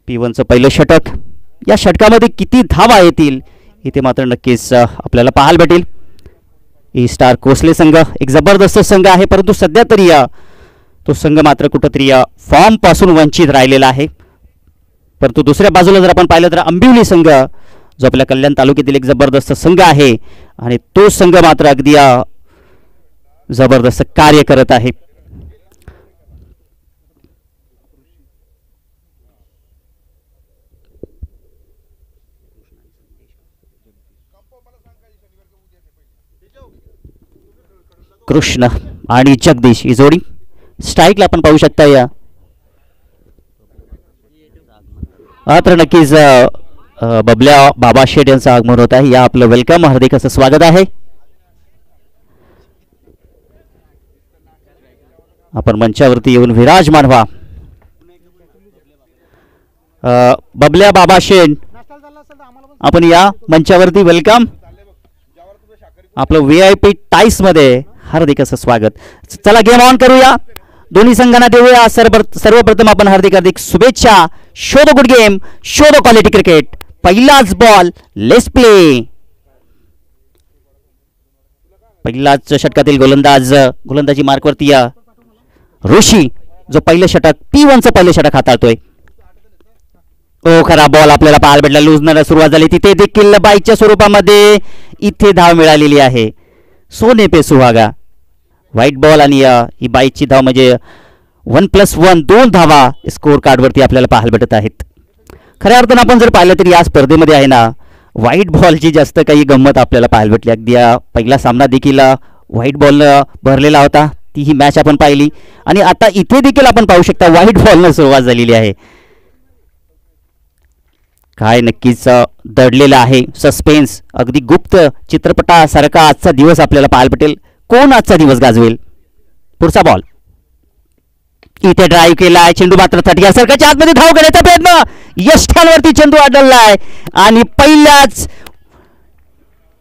P1चं पहिलं षटक. या षटकामध्ये किती धावा येतील इथे मात्र नक्कीच आपल्याला पाहायला भेटेल. ई स्टार कोसले संघ एक जबरदस्त संघ आहे, परंतु सध्या तरी तो संघ मात्र कुठंतरी फॉर्म पासून वंचित राहिलेला आहे. परंतु दुसऱ्या बाजूला जर आपण पाहिलं तर अंबिवली संघ जो आपल्या कल्याण तालुक्यातील एक जबरदस्त संघ आहे आणि तो संघ मात्र अगदी जबरदस्त कार्य करत आहे. कृष्ण आणि जगदीश ही जोडी स्ट्राईकला आपण पाहू शकता. या तर नक्कीच बबल्या बाबा शेठ यांचं आगमन होत आहे. या आपलं वेलकम, हार्दिक असं स्वागत आहे. आपण मंचावरती येऊन विराजमान व्हा. बबल्या बाबा शेठ आपण या मंचावरती वेलकम. आपलं VIP टाईस मध्ये हार्दिक असं स्वागत. चला गेम ऑन करूया. दोन्ही संघांना देऊया सर्वप्रथम आपण हार्दिक शुभेच्छा. Show the good game, show the quality cricket. पहिलाच बॉल, लेट्स प्ले. पहिलाच षटकातील गोलंदाजी मार्कवरती ऋषी जो पहिलं षटक P1चं पहिलं षटक हाताळतोय. खरा बॉल आपल्याला पाहायला भेटला. लुजण्याला सुरुवात झाली. तिथे देखील बाईकच्या स्वरूपामध्ये इथे धाव मिळालेली आहे. सोने पे सुहागा व्हाईट बॉल आणि ही बाईकची धाव म्हणजे 1+1 2 धावा स्कोर कार्डवरती आपल्याला पाहायला भेटत आहेत. खऱ्या अर्थानं आपण जर पाहिलं तरी या स्पर्धेमध्ये आहे ना व्हाईट बॉलची जास्त काही गंमत आपल्याला पाहायला भेटली. अगदी पहिला सामना देखील व्हाईट बॉल भरलेला होता. ती ही मॅच आपण पाहिली आणि आता इथे देखील आपण पाहू शकता व्हाईट बॉलनं सुरुवात झालेली आहे. काय नक्कीच दडलेलं आहे सस्पेन्स. अगदी गुप्त चित्रपटासारखा आजचा दिवस आपल्याला पाहायला भेटेल. कोण आजचा दिवस गाजवेल. पुढचा बॉल इथे ड्राईव्ह केलाय. चेंडू मात्र थटक्या सरकारच्या आतमध्ये धाव घेण्याचा प्रयत्न. यष्टांवरती चेंडू आढळलाय आणि पहिल्याच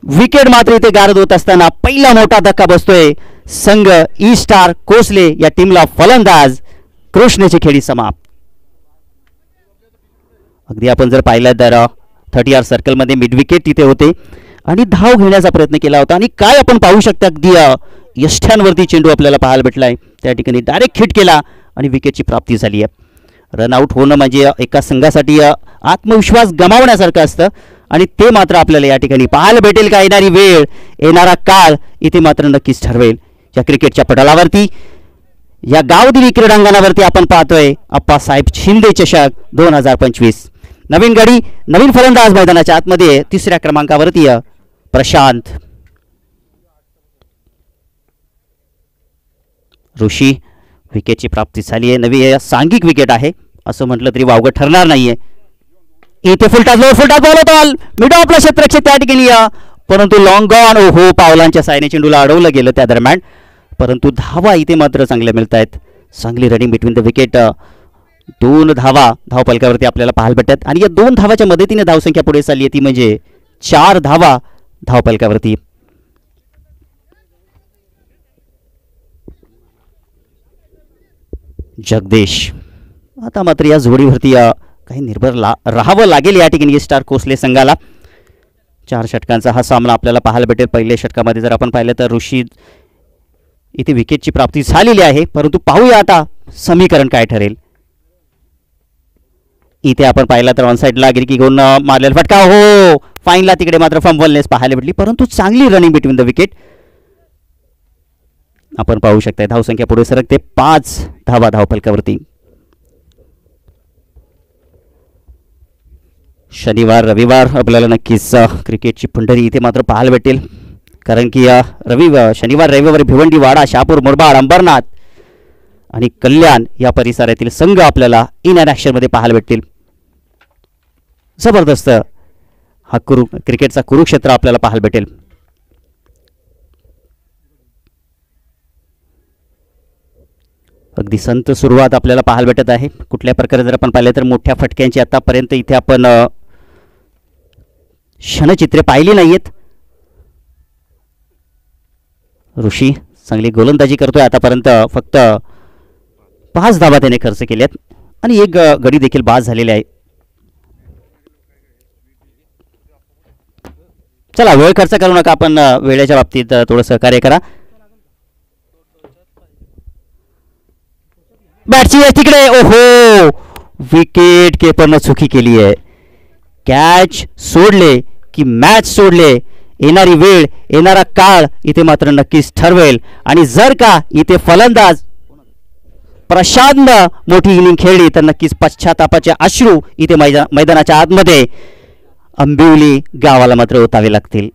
विकेट मात्र इथे गारद होत असताना पहिला मोठा धक्का बसतोय. संघ ई स्टार कोसले या टीमला फलंदाज कृष्णची खेळी समाप्त. अगदी आपण जर पाहिलं तर 30 सर्कलमध्ये मिड विकेट तिथे होते आणि धाव घेण्याचा प्रयत्न केला होता आणि काय आपण पाहू शकता अगदी यष्टांवरती चेंडू आपल्याला पाहायला भेटलाय. त्या ठिकाणी डायरेक्ट हिट केला आणि विकेटची प्राप्ती झाली आहे. रनआउट होणं म्हणजे एका संघासाठी आत्मविश्वास गमावण्यासारखं असतं आणि ते मात्र आपल्याला या ठिकाणी पाहायला भेटेल का. येणारी वेळ, येणारा काळ इथे मात्र नक्कीच ठरवेल. या क्रिकेटच्या पटलावरती या गावदिली क्रीडांगणावरती आपण पाहतोय अप्पासाहेब शिंदे चषक 2025. नवीन गडी, नवीन फलंदाज मैदानाच्या आतमध्ये. तिसऱ्या क्रमांकावरती प्रशांत. ऋषी विकेटची प्राप्ती झाली आहे. नवी सांघिक विकेट आहे असं म्हटलं तरी वावगं ठरणार नाहीये. इथे फुलटाच बॉल होता मिड ऑफ ला क्षेत्ररक्षक त्या ठिकाणी परंतु लॉंग गॉन. हो पावलांच्या सायने चेंडूला अडवलं गेलं त्या दरम्यान. परंतु धावा इथे मात्र चांगल्या मिळत आहेत. चांगली रनिंग बिटवीन द विकेट. 2 धावा धावफलकावरती आपल्याला पाहायला भेटतात आणि या 2 धावाच्या मदतीने धावसंख्या पुढे चालली आहे ती म्हणजे 4 धावा धावफलकावरती. जगदीश आता मात्र या जोडीवरती काही निर्भर राहावं लागेल या ठिकाणी स्टार कोसले संघाला. 4 षटकांचा हा सामना आपल्याला पाहायला भेटेल. पहिल्या षटकामध्ये जर आपण पाहिलं तर ऋषी इथे विकेटची प्राप्ती झालेली आहे. परंतु पाहूया आता समीकरण काय ठरेल. इथे आपण पाहिला तर ऑन साईडला गिरकी घेऊन मारलेला फटका. हो फाईनला तिकडे मात्र फंबलनेस पाहायला भेटली परंतु चांगली रनिंग बिटवीन द विकेट आपण पाहू शकता. धावसंख्या पुढे सरकते 5 धावा धावफलकावरती. शनिवार रविवार आपल्याला नक्कीच क्रिकेटची पंढरी इथे मात्र पाहायला भेटेल. कारण की शनिवार रविवारी भिवंडी, वाडा, शहापूर, मुरबाड, अंबरनाथ आणि कल्याण या परिसरातील संघ आपल्याला इन अँड ॲक्शनमध्ये पाहायला भेटतील. जबरदस्त हा क्रिकेटचा कुरुक्षेत्र आपल्याला पाहायला भेटेल. अगदी संत सुरुवात आपल्याला पाहायला भेटत आहे. कुठल्या प्रकारे जर आपण पाहिलं तर मोठ्या फटक्यांची आतापर्यंत इथे आपण क्षणचित्रे पाहिली नाहीयेत. ऋषी चांगली गोलंदाजी करतोय. आतापर्यंत फक्त 5 धावा त्याने खर्च केल्यात आणि एक गडी देखील बाद झालेली आहे. चला वेळ खर्च करू नका, आपण वेळेच्या बाबतीत थोडं सहकार्य करा. बॅटची तिकडे, ओहो, विकेट किपरनं चुकी केली आहे. कॅच सोडले की मॅच सोडले. येणारी वेळ, येणारा काळ इथे मात्र नक्कीच ठरवेल. आणि जर का इथे फलंदाज प्रशांत मोठी इनिंग खेळली तर नक्कीच पश्चातापाचे अश्रू इथे मैदानाच्या आतमध्ये अंबिवली गावाला मात्र ओतावे लागतील.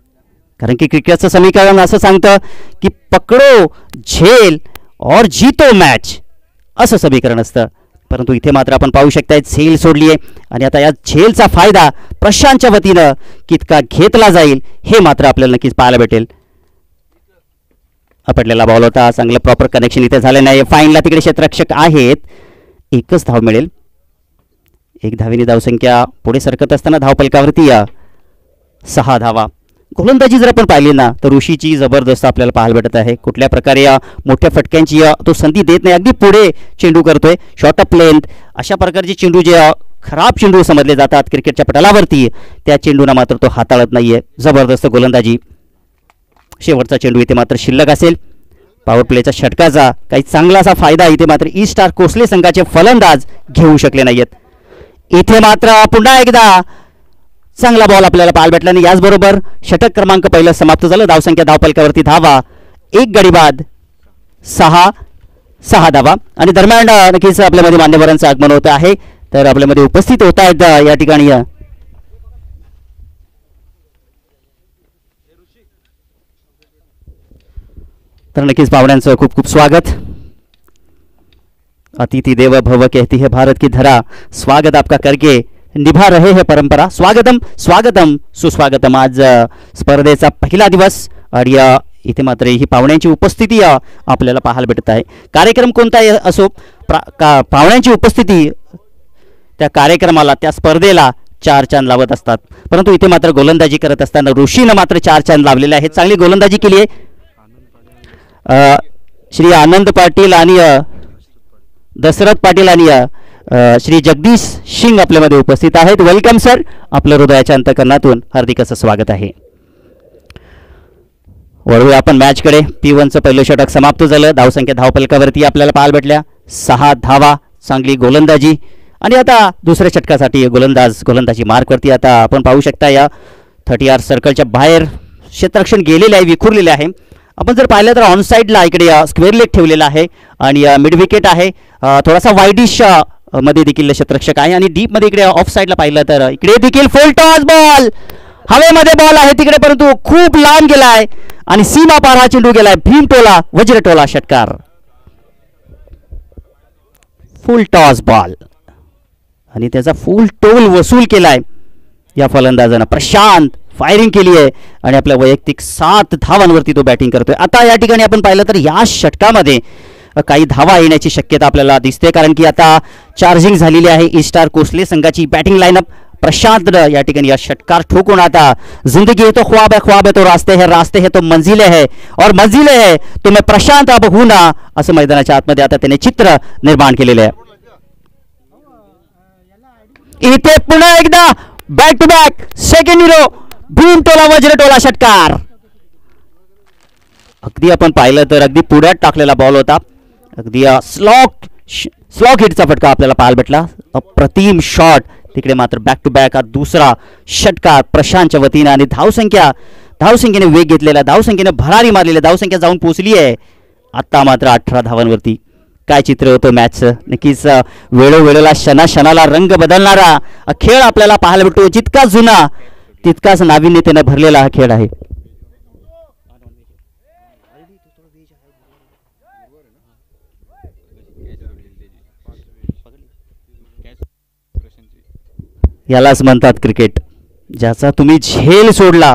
कारण की क्रिकेटचं समीकरण असं सांगतं की पकडो झेल और जीतो मॅच, असं समीकरण असतं. परंतु इथे मात्र आपण पाहू शकताय झेल सोडली आहे आणि आता या झेलचा फायदा प्रशांतच्या वतीनं कितका घेतला जाईल हे मात्र आपल्याला नक्कीच पाहायला भेटेल. आपटलेला बॉल होता, चांगलं प्रॉपर कनेक्शन इथे झालं नाही. फाईनला तिकडे क्षेत्ररक्षक आहेत, एकच धाव मिळेल. एक धावेने धावसंख्या पुढे सरकत असताना धावपलकावरती 6 धावा. गोलंदाजी जर आपण पाहिली ना तर ऋषीची जबरदस्त आपल्याला पाहायला भेटत आहे. कुठल्या प्रकारे मोठ्या फटक्यांची तो संधी देत नाही, अगदी पुढे चेंडू करतोय, शॉर्ट अप लेंथ, अशा प्रकारचे चेंडू जे खराब चेंडू समजले जातात क्रिकेटच्या पटलावरती, त्या चेंडूना मात्र तो हाताळत नाहीये. जबरदस्त गोलंदाजी. शेवटचा चेंडू इथे मात्र शिल्लक असेल. पॉवर प्लेचा षटकाचा काही चांगलासा फायदा इथे मात्र ई स्टार कोसले संघाचे फलंदाज घेऊ शकले नाहीयेत. इथे मात्र पुन्हा एकदा चांगला बॉल आपल्याला पाहायला भेटला आणि याचबरोबर षटक क्रमांक पहिलं समाप्त झालं. धावसंख्या धावपलकावरती धावा, एक गडी बाद, 6 धावा. आणि दरम्यान नक्कीच आपल्यामध्ये मान्यवरांचं आगमन होत आहे, तर आपल्यामध्ये उपस्थित होत आहेत या ठिकाणी तर नक्कीच पाहुण्यांचं खूप खूप स्वागत. अतिथि देव भव कहती है भारत की धरा, स्वागत आपका करके निभा रहे हैं परंपरा. स्वागतम स्वागतम सुस्वागतम. आज स्पर्धेचा पहिला दिवस आणि इथे मात्र ही पाहुण्यांची उपस्थिती आपल्याला पाहायला भेटत आहे. कार्यक्रम कोणताही असो, पाहुण्यांची उपस्थिती त्या कार्यक्रमाला, त्या स्पर्धेला 4 चांद लावत असतात. परंतु इथे मात्र गोलंदाजी करत असताना ऋषीनं मात्र 4 चांद लावलेले आहेत. चांगली गोलंदाजी केली आहे. श्री आनंद पाटील आणि दशरथ पाटील आणि श्री जगदीश सिंग आपल्यामध्ये उपस्थित आहेत. वेलकम सर, आपलं हृदयाच्या अंतकरणातून हार्दिक असं स्वागत आहे. वळूया आपण मॅचकडे. P1चं पहिलं षटक समाप्त झालं. धावसंख्या धावपलकावरती आपल्याला पाहायला भेटल्या 6 धावा. चांगली गोलंदाजी आणि आता दुसऱ्या षटकासाठी गोलंदाजी मार्कवरती. आता आपण पाहू शकता या 30 सर्कलच्या बाहेर क्षेत्ररक्षण गेलेले आहे, विखुरलेले आहे. आपण जर पाहिलं तर ऑन साईडला इकडे स्क्वेअर लेग ठेवलेला आहे आणि मिड विकेट आहे. थोडासा वाईडिश मध्ये देखील क्षेत्ररक्षक आहे आणि डीप मध्ये इकडे ऑफ साईडला पाहिलं तर इकडे देखील फुल टॉस बॉल, हवेमध्ये बॉल आहे तिकडे, परंतु खूप लांब गेलाय आणि सीमा पार हा चेंडू गेलाय. भीमटोला वज्रटोला षटकार. फुल टॉस बॉल आणि त्याचा फुल टोल वसूल केलाय या फलंदाजानं. प्रशांत फायरिंग केली आहे आणि आपल्या वैयक्तिक 7 धावांवरती तो बॅटिंग करतोय. आता या ठिकाणी आपण पाहिलं तर या षटकामध्ये काही धावा येण्याची शक्यता आपल्याला दिसते, कारण की आता चार्जिंग झालेली आहे ई स्टार कोसले संघाची बॅटिंग लाईनअप. प्रशांत या ठिकाणी या षटकार ठोकून आता जिंदगी है तो ख्वाब है तो रास्ते है तो मंजिले है और मंजिले है तो मैं प्रशांत अब हूं ना, असं मैदानाच्या आतमध्ये आता त्याने चित्र निर्माण केलेलं आहे. इथे पुन्हा एकदा बॅक टू बॅक सेकंड हिरो भीमटोला वज्रटोला षटकार. अगदी आपण पाहिलं तर अगदी पुढ्यात टाकलेला बॉल होता. अगदी स्लॉक हिटचा फटका आपल्याला पाहायला भेटला. अप्रतिम शॉट. तिकडे मात्र बॅक टू बॅक दुसरा षटकार प्रशांतच्या वतीने आणि धावसंख्येने वेग घेतलेला, धावसंख्येने भरारी मारलेली, धावसंख्या जाऊन पोहोचली आहे आता मात्र 18 धावांवरती. काय चित्र होतं मॅचचं. नक्कीच वेळोवेळेला क्षणाला रंग बदलणारा खेळ आपल्याला पाहायला भेटतो. जितका जुना तितकाच नाविन्यतेने भरलेला हा खेळ आहे. यालाच म्हणतात क्रिकेट, ज्याचा तुम्ही झेल सोडला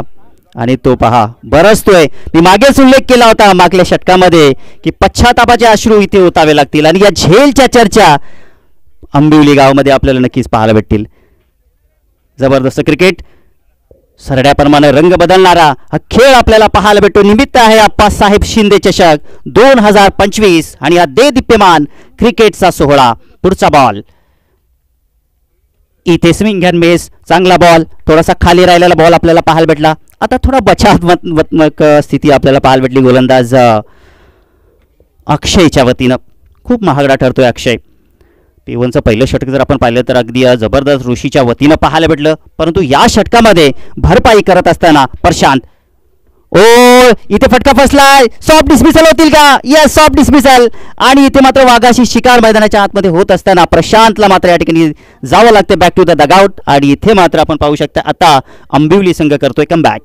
आणि तो पहा बरसतोय. मी मागेच उल्लेख केला होता मागल्या षटकामध्ये की पश्चातापाचे अश्रू इथे ओतावे लागतील आणि या झेलच्या चर्चा अंबिवली गावामध्ये आपल्याला नक्कीच पाहायला भेटतील. जबरदस्त क्रिकेट, सरड्याप्रमाणे रंग बदलणारा हा खेळ आपल्याला पाहायला भेटतो. निमित्त आहे आप्पासाहेब शिंदे चषक 2025 आणि हा देदीप्यमान क्रिकेटचा सोहळा. पुढचा बॉल इथे स्विंग अँड मिस. चांगला बॉल, थोडासा खाली राहिलेला बॉल आपल्याला पाहायला भेटला. आता थोडा बचावात्मक स्थिती आपल्याला पाहायला भेटली गोलंदाज अक्षयच्या वतीनं. खूप महागडा ठरतोय अक्षय. P1चं पहिलं षटक जर आपण पाहिलं तर अगदी जबरदस्त ऋषीच्या वतीनं पाहायला भेटलं, परंतु या षटकामध्ये भरपाई करत असताना प्रशांत, ओ इथे फटका फसलाय, सॉफ्ट डिस्मिसल होतील का? Yes, soft dismissal. आणि इथे मात्र वाघाशी शिकार मैदानाच्या आतमध्ये होत असताना प्रशांतला मात्र या ठिकाणी जावं लागते बॅक टू द डगआउट. आणि इथे मात्र आपण पाहू शकता आता अंबिवली संघ करतोय कमबॅक.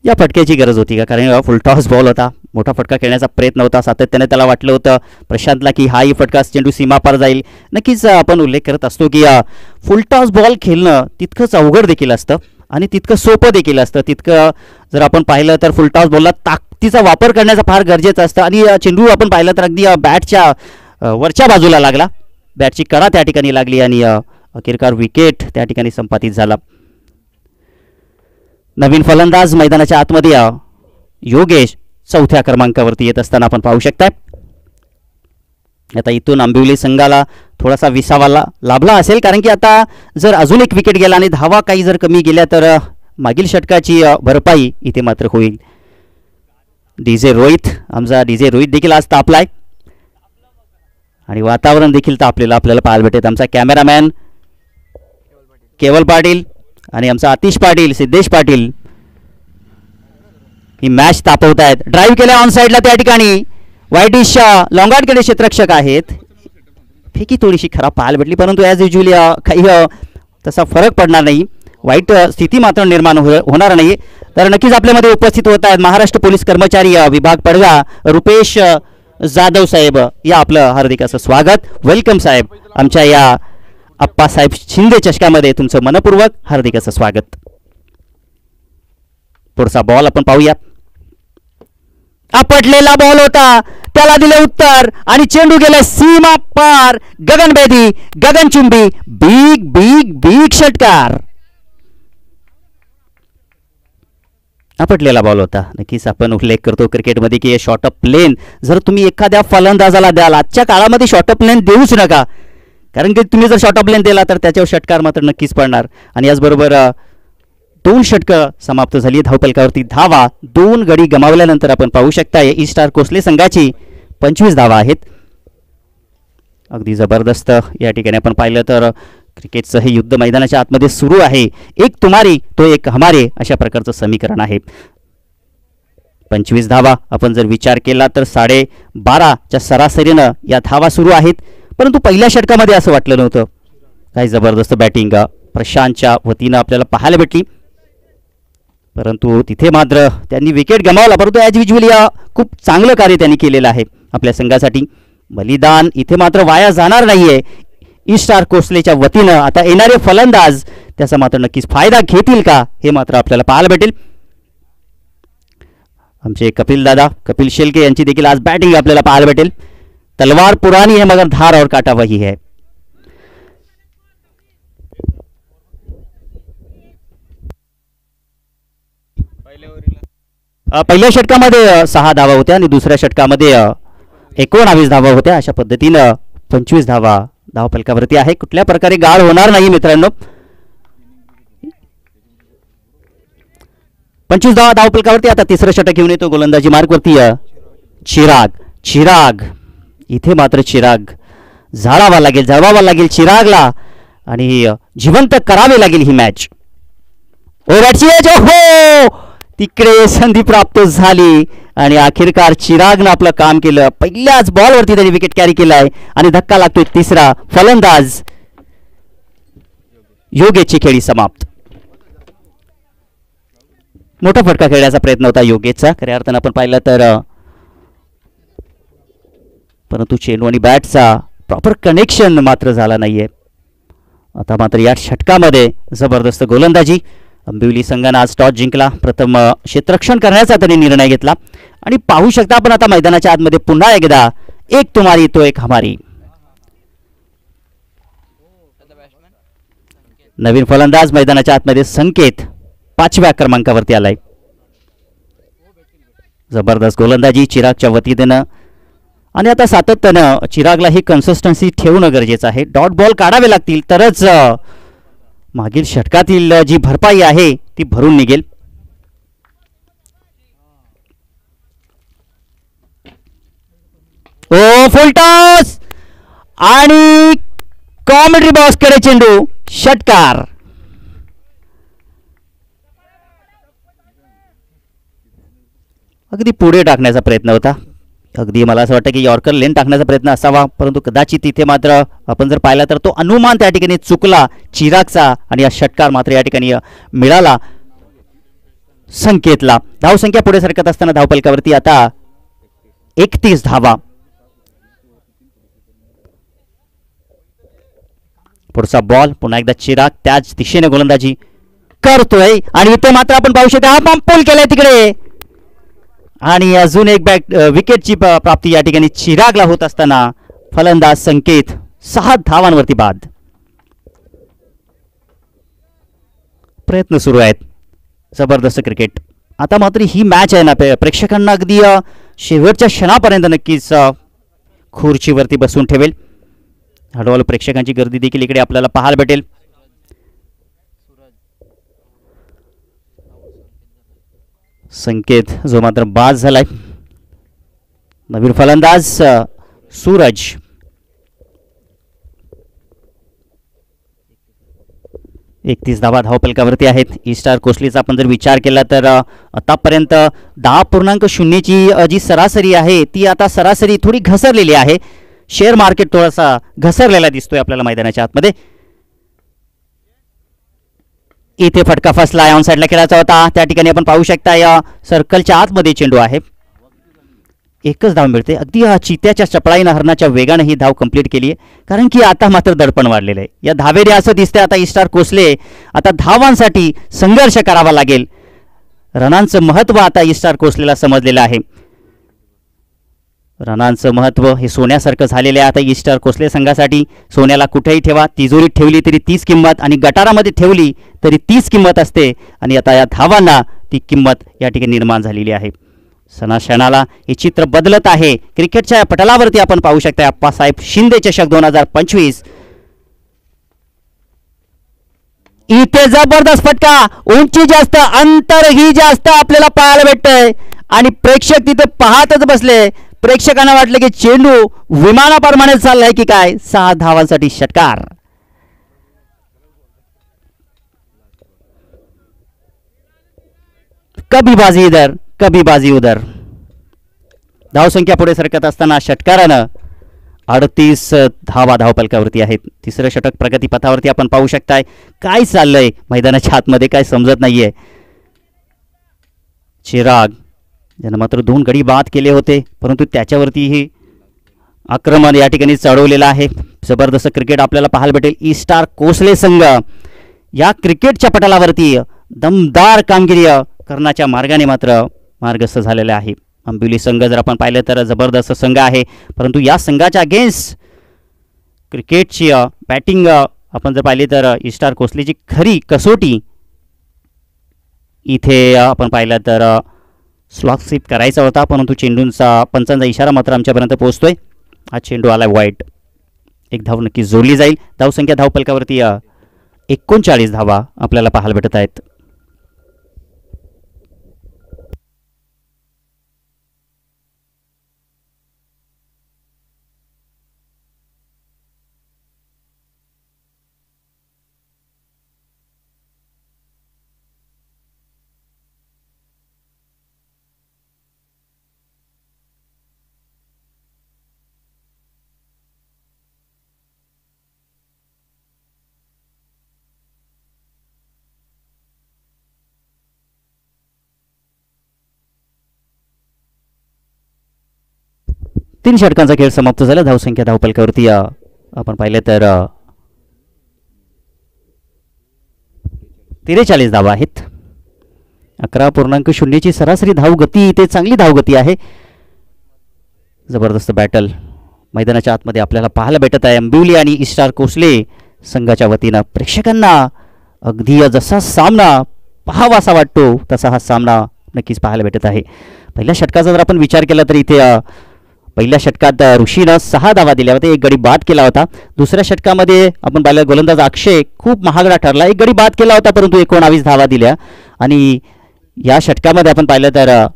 या फटक्याची गरज होती का? कारण फुल टॉस बॉल होता, मोठा फटका खेळण्याचा प्रयत्न होता. सातत्याने त्याला वाटलं होतं प्रशांतला की हाही फटका चेंडू सीमापार जाईल. नक्कीच आपण उल्लेख करत असतो की फुल टॉस बॉल खेळणं तितकंच अवघड देखील असतं आणि तितकं सोपं देखील असतं. तितकं जर आपण पाहिलं तर फुल टॉस बॉलला ताकदीचा वापर करण्याचा फार गरजेचं असतं. आणि चेंडू आपण पाहिलं तर अगदी बॅटच्या वरच्या बाजूला लागला, बॅटची कडा त्या ठिकाणी लागली आणि अखेरकार विकेट त्या ठिकाणी संपादित झाला. नवीन फलंदाज मैदानाच्या आतमध्ये योगेश चौथ्या क्रमांकावरती येत असताना आपण पाहू शकताय. आता इथून अंबिवली संघाला थोडासा विसावा लाभला असेल, कारण की आता जर अजून एक विकेट गेला आणि धावा काही जर कमी गेल्या तर मागील षटकाची भरपाई इथे मात्र होईल. डीजे रोहित, आमचा डीजे रोहित देखील आज तापलाय आणि वातावरण देखील तापलेलं आपल्याला पाहायला भेटत. आमचा कॅमेरामॅन केवल पाटील आणि आमचा आतिश पाटील, सिद्धेश पाटील ही मॅच तापवत आहेत. ड्राईव्ह केल्या ऑन साईडला त्या ठिकाणी वाईटिश लॉंगाटकडे क्षेत्ररक्षक आहेत. फेकी थोडीशी खराब पाहायला भेटली, परंतु ॲज युजली काही तसा फरक पडणार नाही, वाईट स्थिती मात्र निर्माण होणार नाही. तर नक्कीच आपल्यामध्ये उपस्थित होत आहेत महाराष्ट्र पोलीस कर्मचारी विभाग पडगा रुपेश जाधव साहेब, या आपलं हार्दिक असं स्वागत. वेलकम साहेब, आमच्या या अप्पासाहेब शिंदे चषकामध्ये तुमचं मनपूर्वक हार्दिक असं स्वागत. पुढचा बॉल आपण पाहूया. आपटलेला बॉल होता, त्याला दिले उत्तर आणि चेंडू गेला सीमा पार. गगनभेदी, गगनचुंबी, बिग बिग बिग षटकार. आपटलेला बॉल होता. नक्कीच आपण उल्लेख करतो क्रिकेटमध्ये की शॉर्ट ऑफ प्लेन जर तुम्ही एखाद्या फलंदाजाला द्याल, आजच्या काळामध्ये शॉर्ट ऑफ प्लेन देऊच नका, कारण की तुम्ही जर शॉर्ट ऑफ प्लेन दिला तर त्याच्यावर षटकार मात्र नक्कीच पडणार. आणि याचबरोबर 2 षटकं समाप्त झाली. धावफलकावरती धावा 2 गडी गमावल्यानंतर आपण पाहू शकता ई स्टार कोसले संघाची 25 धावा आहेत. अगदी जबरदस्त या ठिकाणी आपण पाहिलं तर क्रिकेटचं हे युद्ध मैदानाच्या आतमध्ये सुरू आहे. एक तुम्हारी तो एक हमारे अशा प्रकारचं समीकरण आहे. 25 धावा आपण जर विचार केला तर 12.5च्या सरासरीनं या धावा सुरू आहेत. परंतु पहिल्या षटकामध्ये असं वाटलं नव्हतं. काही जबरदस्त बॅटिंग प्रशांतच्या वतीनं आपल्याला पाहायला भेटली, परंतु तिथे मात्र त्यांनी विकेट गमावला. परंतु ॲज युजली खूप चांगलं कार्य त्यांनी केलेलं आहे आपल्या संघासाठी. बलिदान इथे मात्र वाया जाणार नाहीये ई स्टार कोसलेच्या वतीनं. आता येणारे फलंदाज त्याचा मात्र नक्कीच फायदा घेतील का हे मात्र आपल्याला पाहायला भेटेल. आमचे कपिल दादा, कपिल शेलके यांची देखील आज बॅटिंग आपल्याला पाहायला भेटेल. तलवार पुरानी है मगर धार और काटा वही है. पहिल्या षटकामध्ये 6 धावा होत्या आणि दुसऱ्या षटकामध्ये 19 धावा होत्या. अशा पद्धतीनं 25 धावा धावफलकावरती आहे. कुठल्या प्रकारे गाळ होणार नाही मित्रांनो. 25 धावा धावफलकावरती. आता तिसरं षटक घेऊन येतो गोलंदाजी मार्गवरती चिराग. इथे मात्र चिराग जळवावा लागेल चिरागला आणि जिवंत करावे लागेल ही मॅच. हो, तिकडे संधी प्राप्त झाली आणि अखेरकार चिरागनं आपलं काम केलं. पहिल्याच बॉलवरती त्यांनी विकेट कॅरी केलाय आणि धक्का लागतोय तिसरा. फलंदाज योगेशची खेळी समाप्त. मोठा फटका खेळण्याचा प्रयत्न होता योगेशचा खऱ्या अर्थानं आपण पाहिलं तर, परंतु चेंडू आणि बॅटचा प्रॉपर कनेक्शन मात्र झाला नाहीये. आता मात्र या षटकामध्ये जबरदस्त गोलंदाजी. अंबिवली संघानं आज टॉस जिंकला. प्रथम क्षेत्ररक्षण करण्याचा त्यांनी निर्णय घेतला आणि पाहू शकता आपण आता मैदानाच्या आतमध्ये पुन्हा एकदा एक तुम्हारी तो एक हमारी. नवीन फलंदाज मैदानाच्या आतमध्ये संकेत 5व्या क्रमांकावरती आलाय. जबरदस्त गोलंदाजी चिरागच्या वतीनं आणि आता सातत्यानं चिरागला ही कन्सिस्टन्सी ठेवणं गरजेचं आहे. डॉट बॉल काढावे लागतील तरच मागील षटकातील जी भरपाई आहे ती भरून निघेल. ओ फुल टॉस आणि कॉमेंट्री बॉक्सकडे चेंडू, षटकार. अगदी पुढे टाकण्याचा प्रयत्न होता. अगदी मला असं वाटतं की यॉर्कर लेन टाकण्याचा प्रयत्न असावा, परंतु कदाचित तिथे मात्र आपण जर पाहिला तर तो अनुमान त्या ठिकाणी चुकला चिरागचा आणि हा षटकार मात्र या ठिकाणी मिळाला संकेतला. धावसंख्या पुढे सरकत असताना धावफलकावरती आता 31 धावा. पुढचा बॉल, पुन्हा एकदा चिराग त्याच दिशेने गोलंदाजी करतोय आणि इथे मात्र आपण पाहू शकतो हा पंपोल केलाय तिकडे आणि अजून एक विकेटची प्राप्ती या ठिकाणी चिरागला होत असताना फलंदाज संकेत 6 धावांवरती बाद. प्रयत्न सुरू आहेत, जबरदस्त क्रिकेट. आता मात्र ही मॅच आहे ना प्रेक्षकांना अगदी शेवटच्या क्षणापर्यंत नक्कीच खुर्चीवरती बसून ठेवेल. हळूहळू प्रेक्षकांची गर्दी देखील इकडे आपल्याला पाहायला भेटेल. संकेत जो मात्र बाद झालाय. नवीन फलंदाज सूरज. एकतीस धावा धावफलकावरती आहेत. ईस्टार कोसलीचा आपण जर विचार केला तर आतापर्यंत 10.0ची जी सरासरी आहे ती आता सरासरी थोडी घसरलेली आहे. शेअर मार्केट थोडासा घसरलेला दिसतोय आपल्याला मैदानाच्या आतमध्ये. इथे फटका फसला, ऑन साईडला खेळायचा होता. त्या ठिकाणी आपण पाहू शकता या सर्कलच्या आतमध्ये चेंडू आहे. एकच धाव मिळते. अगदी चित्याच्या चपळाईनं हरणाच्या वेगाने ही धाव कंप्लीट केली आहे, कारण की आता मात्र दडपण वाढलेलं आहे. या धावेने असं दिसतंय आता ईस्टार कोसले आता धावांसाठी संघर्ष करावा लागेल. रनांचं महत्त्व आता ईस्टार कोसलेला समजलेलं आहे. रनांचं महत्त्व हे सोन्यासारखं झालेलं आहे आता ईस्टार कोसले संघासाठी. सोन्याला कुठेही ठेवा, तिजोरीत ठेवली तरी तीच किंमत आणि गटारामध्ये ठेवली तरी तीच किंमत असते आणि आता या धावांना ती किंमत या ठिकाणी निर्माण झालेली आहे. सणाक्षणाला हे चित्र बदलत आहे. क्रिकेटच्या पटलावरती आपण पाहू शकता अप्पासाहेब शिंदे चषक 2025. इथे जबरदस्त फटका, उंची जास्त, अंतरही जास्त आपल्याला पाहायला भेटतंय आणि प्रेक्षक तिथे पाहतच बसले. प्रेक्षकांना वाटलं की चेंडू विमानाप्रमाणे चाललाय की काय. 6 धावांसाठी षटकार. कभी बाजी इधर कभी बाजी उधर. धावसंख्या पुढे सरकत असताना षटकारानं 38 धावा धावफलकावरती आहेत. तिसरं षटक प्रगतीपथावरती आपण पाहू शकताय. काय चाललंय मैदानाच्या आतमध्ये काय समजत नाहीये. चिराग ज्यानं मात्र 2 गडी बाद केले होते, परंतु त्याच्यावरतीही आक्रमण या ठिकाणी चढवलेलं आहे. जबरदस्त क्रिकेट आपल्याला पाहायला भेटेल. ईस्टार कोसले संघ या क्रिकेटच्या पटलावरती दमदार कामगिरी करण्याच्या मार्गाने मात्र मार्गस्थ झालेला आहे. अंबिवली संघ जर आपण पाहिलं तर जबरदस्त संघ आहे, परंतु या संघाच्या अगेन्स्ट क्रिकेटची बॅटिंग आपण जर पाहिली तर ईस्टार कोसलीची खरी कसोटी इथे आपण पाहिलं तर स्लॉक स्वीप करायचा होता, परंतु चेंडूंचा पंचांचा इशारा मात्र आमच्यापर्यंत पोहोचतोय. हा चेंडू आला वाईट. एक धाव नक्की जोडली जाईल. धावसंख्या धावफलकावरती 39 धावा आपल्याला पाहायला भेटत आहेत. तीन षटकांचा खेळ समाप्त झाला. धावसंख्या धावफलकावरती आपण पाहिलं तर 43 धावा आहेत. 11.0ची सरासरी धावगती. इथे चांगली धावगती आहे. जबरदस्त बॅटल मैदानाच्या आतमध्ये आपल्याला पाहायला भेटत आहे. अंबिवली आणि ईस्टार कोसले संघाच्या वतीनं प्रेक्षकांना अगदी जसा सामना पाहावासा वाटतो तसा हा सामना नक्कीच पाहायला भेटत आहे. पहिल्या षटकाचा जर आपण विचार केला तर इथे पहिल्या षटकात ऋषीनं 6 धावा दिल्या होत्या, एक गडी बाद केला होता. दुसऱ्या षटकामध्ये आपण पाहिलं गोलंदाज अक्षय खूप महागडा ठरला, एक गडी बाद केला होता परंतु 19 धावा दिल्या. आणि या षटकामध्ये आपण पाहिलं तर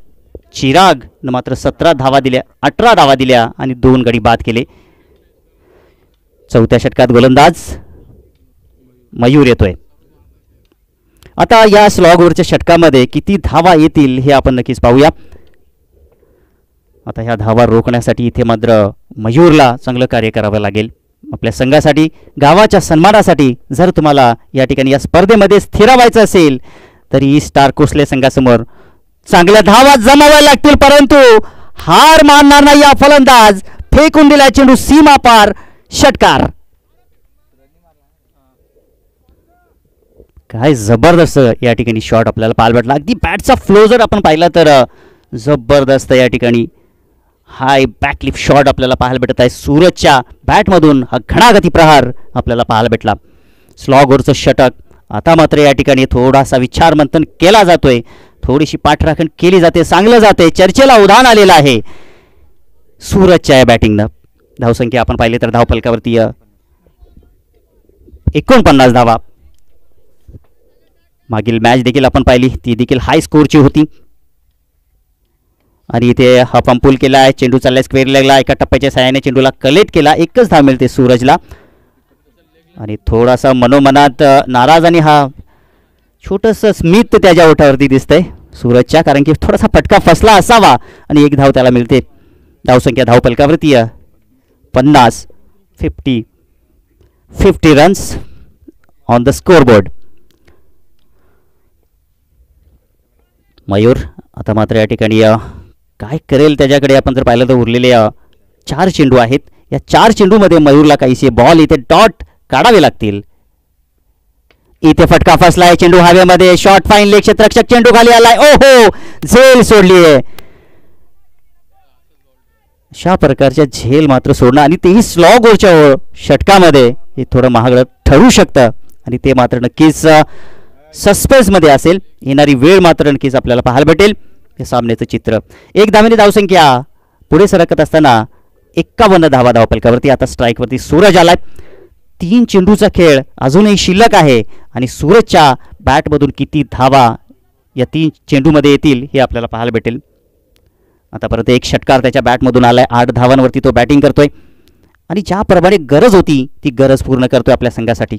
चिरागनं मात्र 17 धावा दिल्या, 18 धावा दिल्या आणि 2 गडी बाद केले. चौथ्या षटकात गोलंदाज मयूर येतोय. आता या स्लॉगवरच्या षटकामध्ये किती धावा येतील हे आपण नक्कीच पाहूया. आता ह्या धावा रोखण्यासाठी इथे मात्र मयूरला चांगलं कार्य करावं लागेल. आपल्या संघासाठी, गावाच्या सन्मानासाठी जर तुम्हाला या ठिकाणी या स्पर्धेमध्ये स्थिरावायचं असेल तरी स्टार कोसले संघासमोर चांगल्या धावा जमाव्या लागतील. परंतु हार मानणार नाही हा फलंदाज. फेकून दिला चेंडू सीमा पार, षटकार. काय जबरदस्त या ठिकाणी शॉट आपल्याला पाहायला भेटला. अगदी बॅटचा फ्लो जर आपण पाहिला तर जबरदस्त या ठिकाणी हाय बॅकलिप शॉट आपल्याला पाहायला भेटत आहे. सूरजच्या बॅटमधून हा घणागती प्रहार आपल्याला पाहायला भेटला. स्लॉगवरचं षटक. आता मात्र या ठिकाणी थोडासा विचार मंथन केला जातोय, थोडीशी पाठराखण केली जाते, सांगलं जाते, चर्चेला उधाण आलेलं आहे सूरजच्या या बॅटिंगनं. धावसंख्या आपण पाहिली तर धावफलकावरती 49 धावा. मागील मॅच देखील आपण पाहिली, ती देखील हाय स्कोरची होती. आणि इथे हा पंपूल केला आहे, चेंडू चाललाय स्क्वेअर लेगला, एका टप्प्याच्या सहाय्याने चेंडूला कलेक्ट केला, 1च धाव मिळते सूरजला. आणि थोडासा मनोमनात नाराज आणि हा छोटंसं स्मित त्याच्या ओठावरती दिसतंय सूरजच्या, कारण की थोडासा फटका फसला असावा आणि 1 धाव त्याला मिळते. धावसंख्या धावफलकावरती 50 runs on the scoreboard. Mayur आता मात्र या ठिकाणी काय करेल त्याच्याकडे आपण जर पाहिलं तर उरलेले 4 चेंडू आहेत. या 4 चेंडूमध्ये मयूरला काहीसे बॉल इथे डॉट काढावे लागतील. इथे फटका फसलाय, चेंडू हवेमध्ये, शॉट फाईन लेग, क्षेत्ररक्षक चेंडू खाली आलाय, ओहो झेल सोडली आहे. अशा प्रकारच्या झेल मात्र सोडणं आणि तेही स्लॉगवरच्या षटकामध्ये हे थोडं महागडं ठरू शकतं आणि ते मात्र नक्कीच सस्पेन्समध्ये असेल. येणारी वेळ मात्र नक्कीच आपल्याला पाहायला भेटेल. हे सामन्याचं चित्र. 1 धावेने धावसंख्या पुढे सरकत असताना 51 धावा धावफलकावरती. आता स्ट्राईकवरती सूरज आलाय. 3 चेंडूचा खेळ अजूनही शिल्लक आहे आणि सूरजच्या बॅटमधून किती धावा या 3 चेंडूमध्ये येतील हे आपल्याला पाहायला भेटेल. आता परत एक षटकार त्याच्या बॅटमधून आलाय. 8 धावांवरती तो बॅटिंग करतोय आणि ज्याप्रमाणे गरज होती ती गरज पूर्ण करतोय आपल्या संघासाठी.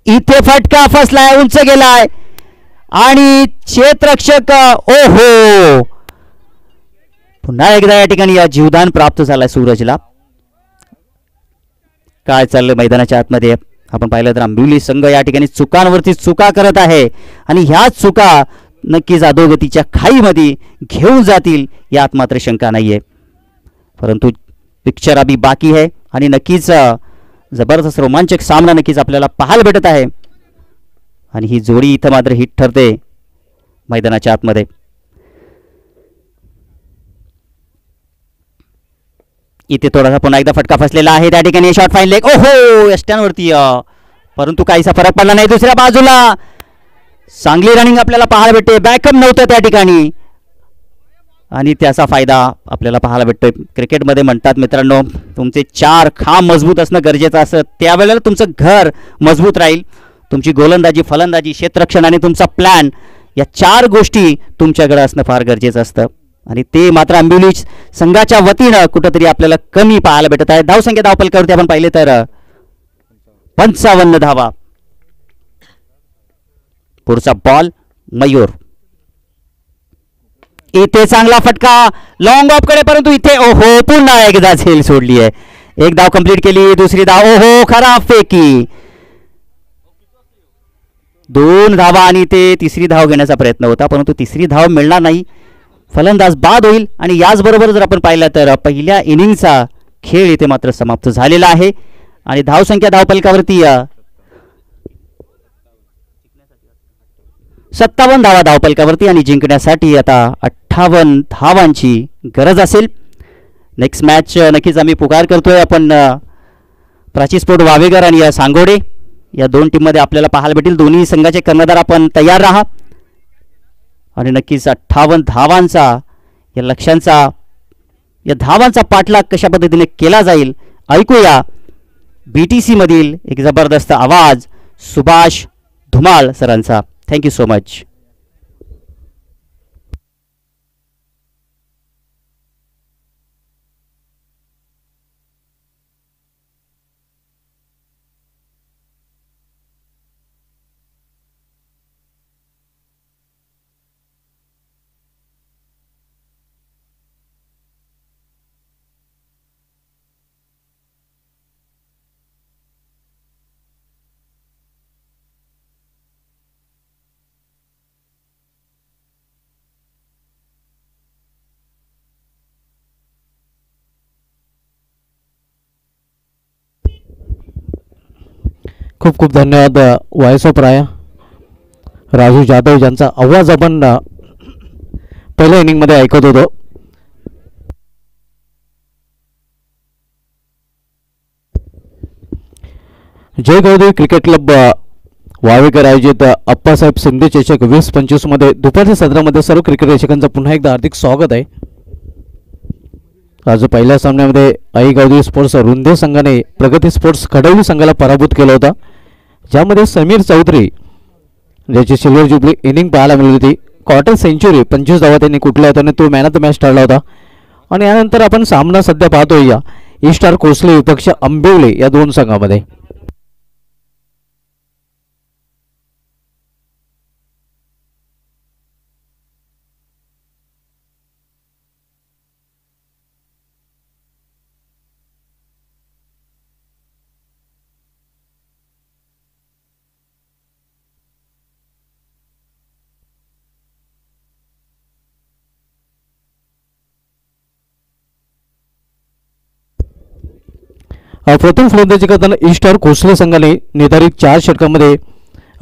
इथे फटका फसलाय, उंच गेलाय आणि क्षेत्ररक्षक ओहो, पुन्हा एकदा या ठिकाणी या जीवदान प्राप्त झालाय सूरजला. काय चाललं मैदानाच्या आतमध्ये आपण पाहिलं तर आंबिवली संघ या ठिकाणी चुकांवरती चुका करत आहे आणि ह्याच चुका नक्कीच अधोगतीच्या खाईमध्ये घेऊन जातील यात मात्र शंका नाहीये. परंतु पिक्चर अभी बाकी है आणि नक्कीच जबरदस्त रोमांचक सामना नक्कीच आपल्याला पाहायला भेटत आहे आणि ही जोडी इथं मात्र हिट ठरते मैदानाच्या आतमध्ये. इथे थोडासा पुन्हा एकदा फटका फसलेला आहे. त्या ठिकाणी शॉट फाईन लेग, ओहो यष्ट्यांवरती, परंतु काहीसा फरक पडला नाही. दुसऱ्या बाजूला चांगली रनिंग आपल्याला पाहायला भेटते. बॅकअप नव्हतं त्या ठिकाणी आणि त्याचा फायदा आपल्याला पाहायला भेटतोय. क्रिकेटमध्ये म्हणतात मित्रांनो, तुमचे 4 खांब मजबूत असणं गरजेचं असतं. त्यावेळेला तुमचं घर मजबूत राहील. तुमची गोलंदाजी, फलंदाजी, क्षेत्ररक्षण आणि तुमचा प्लॅन, या 4 गोष्टी तुमच्याकडे असणं फार गरजेचं असतं आणि ते मात्र आंबिवली संघाच्या वतीनं कुठंतरी आपल्याला कमी पाहायला भेटत आहे. धावसंख्या धावफलकावरती आपण पाहिले तर 55 धावा. पुढचा बॉल मयूर. इथे चांगला फटका लॉंग ऑफ कडे, परंतु इथे ओहो पुन्हा एकदा झेल सोडली आहे. 1 धाव कंप्लीट केली, दुसरी धाव ओहो खराब फेकी, 2 धावा आणि ते तिसरी धाव घेण्याचा प्रयत्न होता परंतु तिसरी धाव मिळणार नाही. फलंदाज बाद होईल आणि याचबरोबर जर आपण पाहिलं तर पहिल्या इनिंगचा खेळ इथे मात्र समाप्त झालेला आहे आणि धावसंख्या धावफलकावरती 57 धावा धावफलकावरती आणि जिंकण्यासाठी आता 58 धावांची गरज असेल. नेक्स्ट मॅच नक्कीच आम्ही पुकार करतोय आपण प्राची स्पोर्ट वावेगर आणि सांगोडे या 2 टीममध्ये आपल्याला पाहायला भेटेल. दोन्ही संघाचे कर्णधार आपण तयार राहा आणि नक्कीच 58 धावांचा या लक्ष्यांचा या धावांचा पाठलाग कशा पद्धतीने केला जाईल ऐकूया BTC मधील एक जबरदस्त आवाज सुभाष धुमाळ सरांचा. Thank you so much. खूप खूप धन्यवाद व्हॉइस ऑफ राया राजू जाधव ज्यांचा आवाज आपण पहिल्या इनिंगमध्ये ऐकत होतो. जय गौदेवी क्रिकेट क्लब वावेकर आयोजित अप्पासाहेब शिंदे चषक 2025 मध्ये दुपारच्या सत्रामध्ये सर्व क्रिकेट रसिकांचं पुन्हा एकदा हार्दिक स्वागत आहे. आज पहिल्या सामन्यामध्ये आई गौदेवी स्पोर्ट्स रुंदे संघाने प्रगती स्पोर्ट्स खडवली संघाला पराभूत केला होता, ज्यामध्ये समीर चौधरी ज्याची सिल्वर जुबली इनिंग पाहायला मिळाली होती. क्वार्टर सेंचुरी 25 धावा त्यांनी कुठल्या होत्या आणि तो मॅन ऑफ द मॅच ठरला होता. आणि यानंतर आपण सामना सध्या पाहतोय या ईस्टार कोसले विपक्ष आंबिवले या दोन संघामध्ये. प्रथम फलंदाजी करताना ईस्टार कोसले संघाने निर्धारित 4 षटकांमध्ये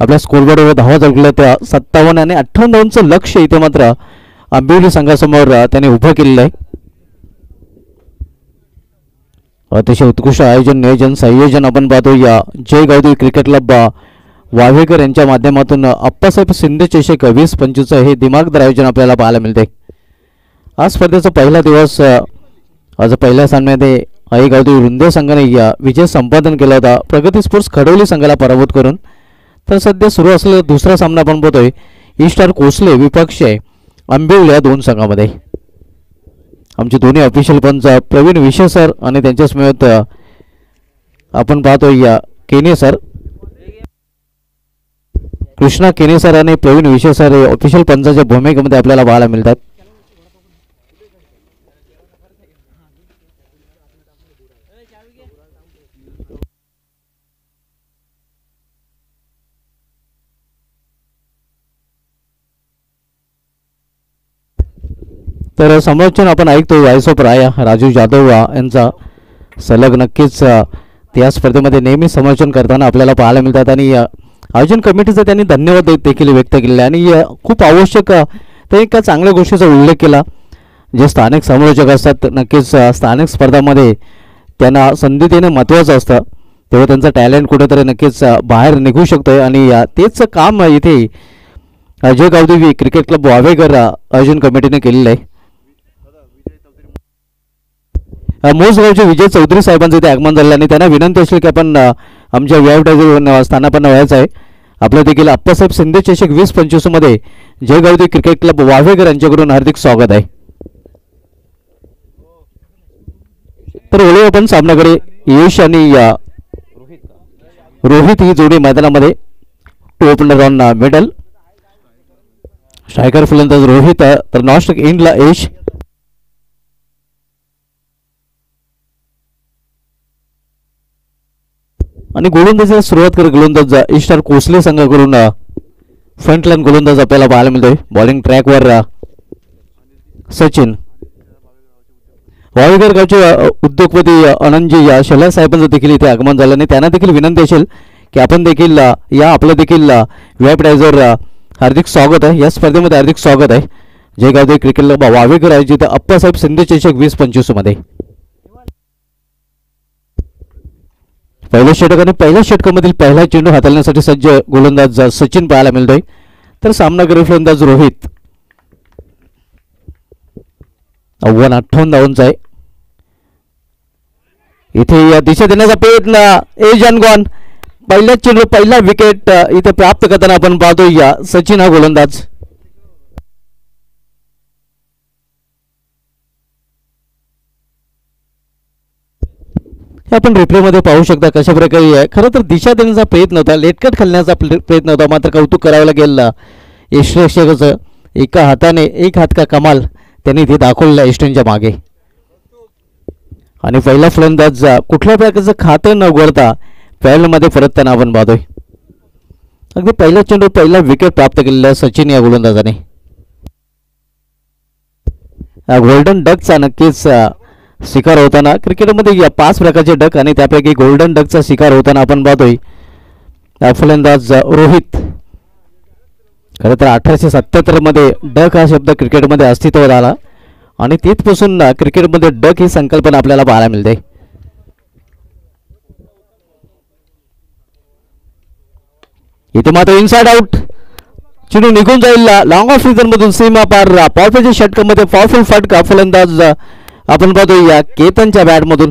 आपल्या स्कोरबोर्डवर धावा जिंकल्या त्या 57 आणि 58 धावांचं लक्ष इथे मात्र आंबिवली संघासमोर त्याने उभं केलेलं आहे. अतिशय उत्कृष्ट आयोजन नियोजन संयोजन आपण पाहतो या जय गौदेवी क्रिकेट क्लब वावेकर यांच्या माध्यमातून अप्पासाहेब शिंदे चषक 2025 हे दिमागदार आयोजन आपल्याला पाहायला मिळते. आज स्पर्धेचा पहिला दिवस. आज पहिल्या सामन्यामध्ये आई गौदेवी रुंदे संघाने या विजय संपादन केला होता प्रगती स्पोर्ट्स खडवली संघाला पराभूत करून. तर सध्या सुरू असलेला दुसरा सामना आपण पाहतोय ईस्टार कोसले विपक्ष आंबिवले या दोन संघामध्ये. आमचे दोन्ही ऑफिशियल पंच प्रवीण विशे सर आणि त्यांच्या समेत आपण पाहतोय या केने सर, कृष्णा केने सर आणि प्रवीण विशे सर हे ऑफिशियल पंचाच्या भूमिकेमध्ये आपल्याला पाहायला मिळतात. तर समालोचन आपण ऐकतो व्हॉइस ऑफ राया राजू जाधव यांचा सलग नक्कीच त्या स्पर्धेमध्ये नेहमी समालोचन करताना आपल्याला पाहायला मिळतात. आणि आयोजन कमिटीचा त्यांनी धन्यवाद देखील व्यक्त केले आणि खूप आवश्यक ते एका चांगल्या गोष्टीचा उल्लेख केला. जे स्थानिक समालोचक असतात नक्कीच स्थानिक स्पर्धामध्ये त्यांना संधी देणे महत्त्वाचं असतं, तेव्हा त्यांचं टॅलेंट कुठेतरी नक्कीच बाहेर निघू शकतोय. आणि तेच काम इथे जय गौदेवी क्रिकेट क्लब वावेकर आयोजन कमिटीने केलेलं आहे. मोजगावचे विजय चौधरी साहेबांचं इथे आगमन झालं आणि त्यांना विनंती असेल की आपण आमच्या व्यावसायिक स्थानापन्न व्हायचं आहे. आपलं देखील अप्पासाहेब शिंदे चषक 2025 मध्ये जय गौदेवी क्रिकेट क्लब वावेकर यांच्याकडून हार्दिक स्वागत आहे. तर वळू आपण सामन्याकडे. यश आणि रोहित ही जोडी मैदानामध्ये. Two opener on middle. Striker फलंदाज रोहित तर नॉन एंडला यश. आणि गोलंदाजीला सुरुवात करत गोलंदाज ईस्टार कोसले संघाकडून फ्रंटलाईन गोलंदाज आपल्याला पाहायला मिळतोय. बॉलिंग ट्रॅकवर सचिन. वावेकर गावचे उद्योगपती आनंदजी या शला साहेबांचं देखील इथे आगमन झालं आणि त्यांना देखील विनंती असेल की आपण देखील या आपलं देखील वेबडायझर हार्दिक स्वागत आहे. या स्पर्धेमध्ये हार्दिक स्वागत आहे. जय गौदेवी क्रिकेट क्लब वावेकर आयोजित अप्पासाहेब शिंदे चषक 2025 मध्ये. पहिल्या षटक आणि पहिल्या षटकामधील पहिला चेंडू हाताळण्यासाठी सज्ज गोलंदाज सचिन पाहायला मिळतोय. तर सामनावीर फलंदाज रोहित. 58 धावांचा आहे. इथे या दिशा देण्याचा प्रयत्न एजन गॉन पहिला चेंडू पहिला विकेट इथे प्राप्त करताना आपण पाहतो या सचिन हा गोलंदाज. आपण रिप्ले मध्ये पाहू शकता कशा प्रकारे आहे. खरं तर दिशा देण्याचा प्रयत्न होता, लेटकट खेळण्याचा प्रयत्न होता, मात्र कौतुक करावं लागेल यष्टीरक्षकाचं. एका हाताने एक हात का कमाल त्यांनी इथे दाखवलेला यष्टींच्या मागे. आणि पहिला फलंदाज कुठल्या प्रकारचं खातं न उघडता पॅनलमध्ये परतताना आपण पाहतोय. अगदी पहिला चेंडू पहिला विकेट प्राप्त केलेला सचिन या गोलंदाजाने. गोल्डन डकचा नक्कीच शिकार होताना क्रिकेटमध्ये या 5 प्रकारचे डक आणि त्यापैकी गोल्डन डकचा शिकार होताना आपण पाहतोय फलंदाज रोहित. खरं तर 1877 मध्ये डक हा शब्द क्रिकेटमध्ये अस्तित्वात आला आणि तिथपासून क्रिकेटमध्ये डक ही संकल्पना आपल्याला पाहायला मिळते. इथे मात्र इनसाइड आउट चेंडू निघून जाईल लॉंग ऑफ सीझन मधून सीमा पार. पॉवरफुल षटकामध्ये पॉवरफुल फटका फलंदाज आपण पाहतो या केतनच्या बॅट मधून.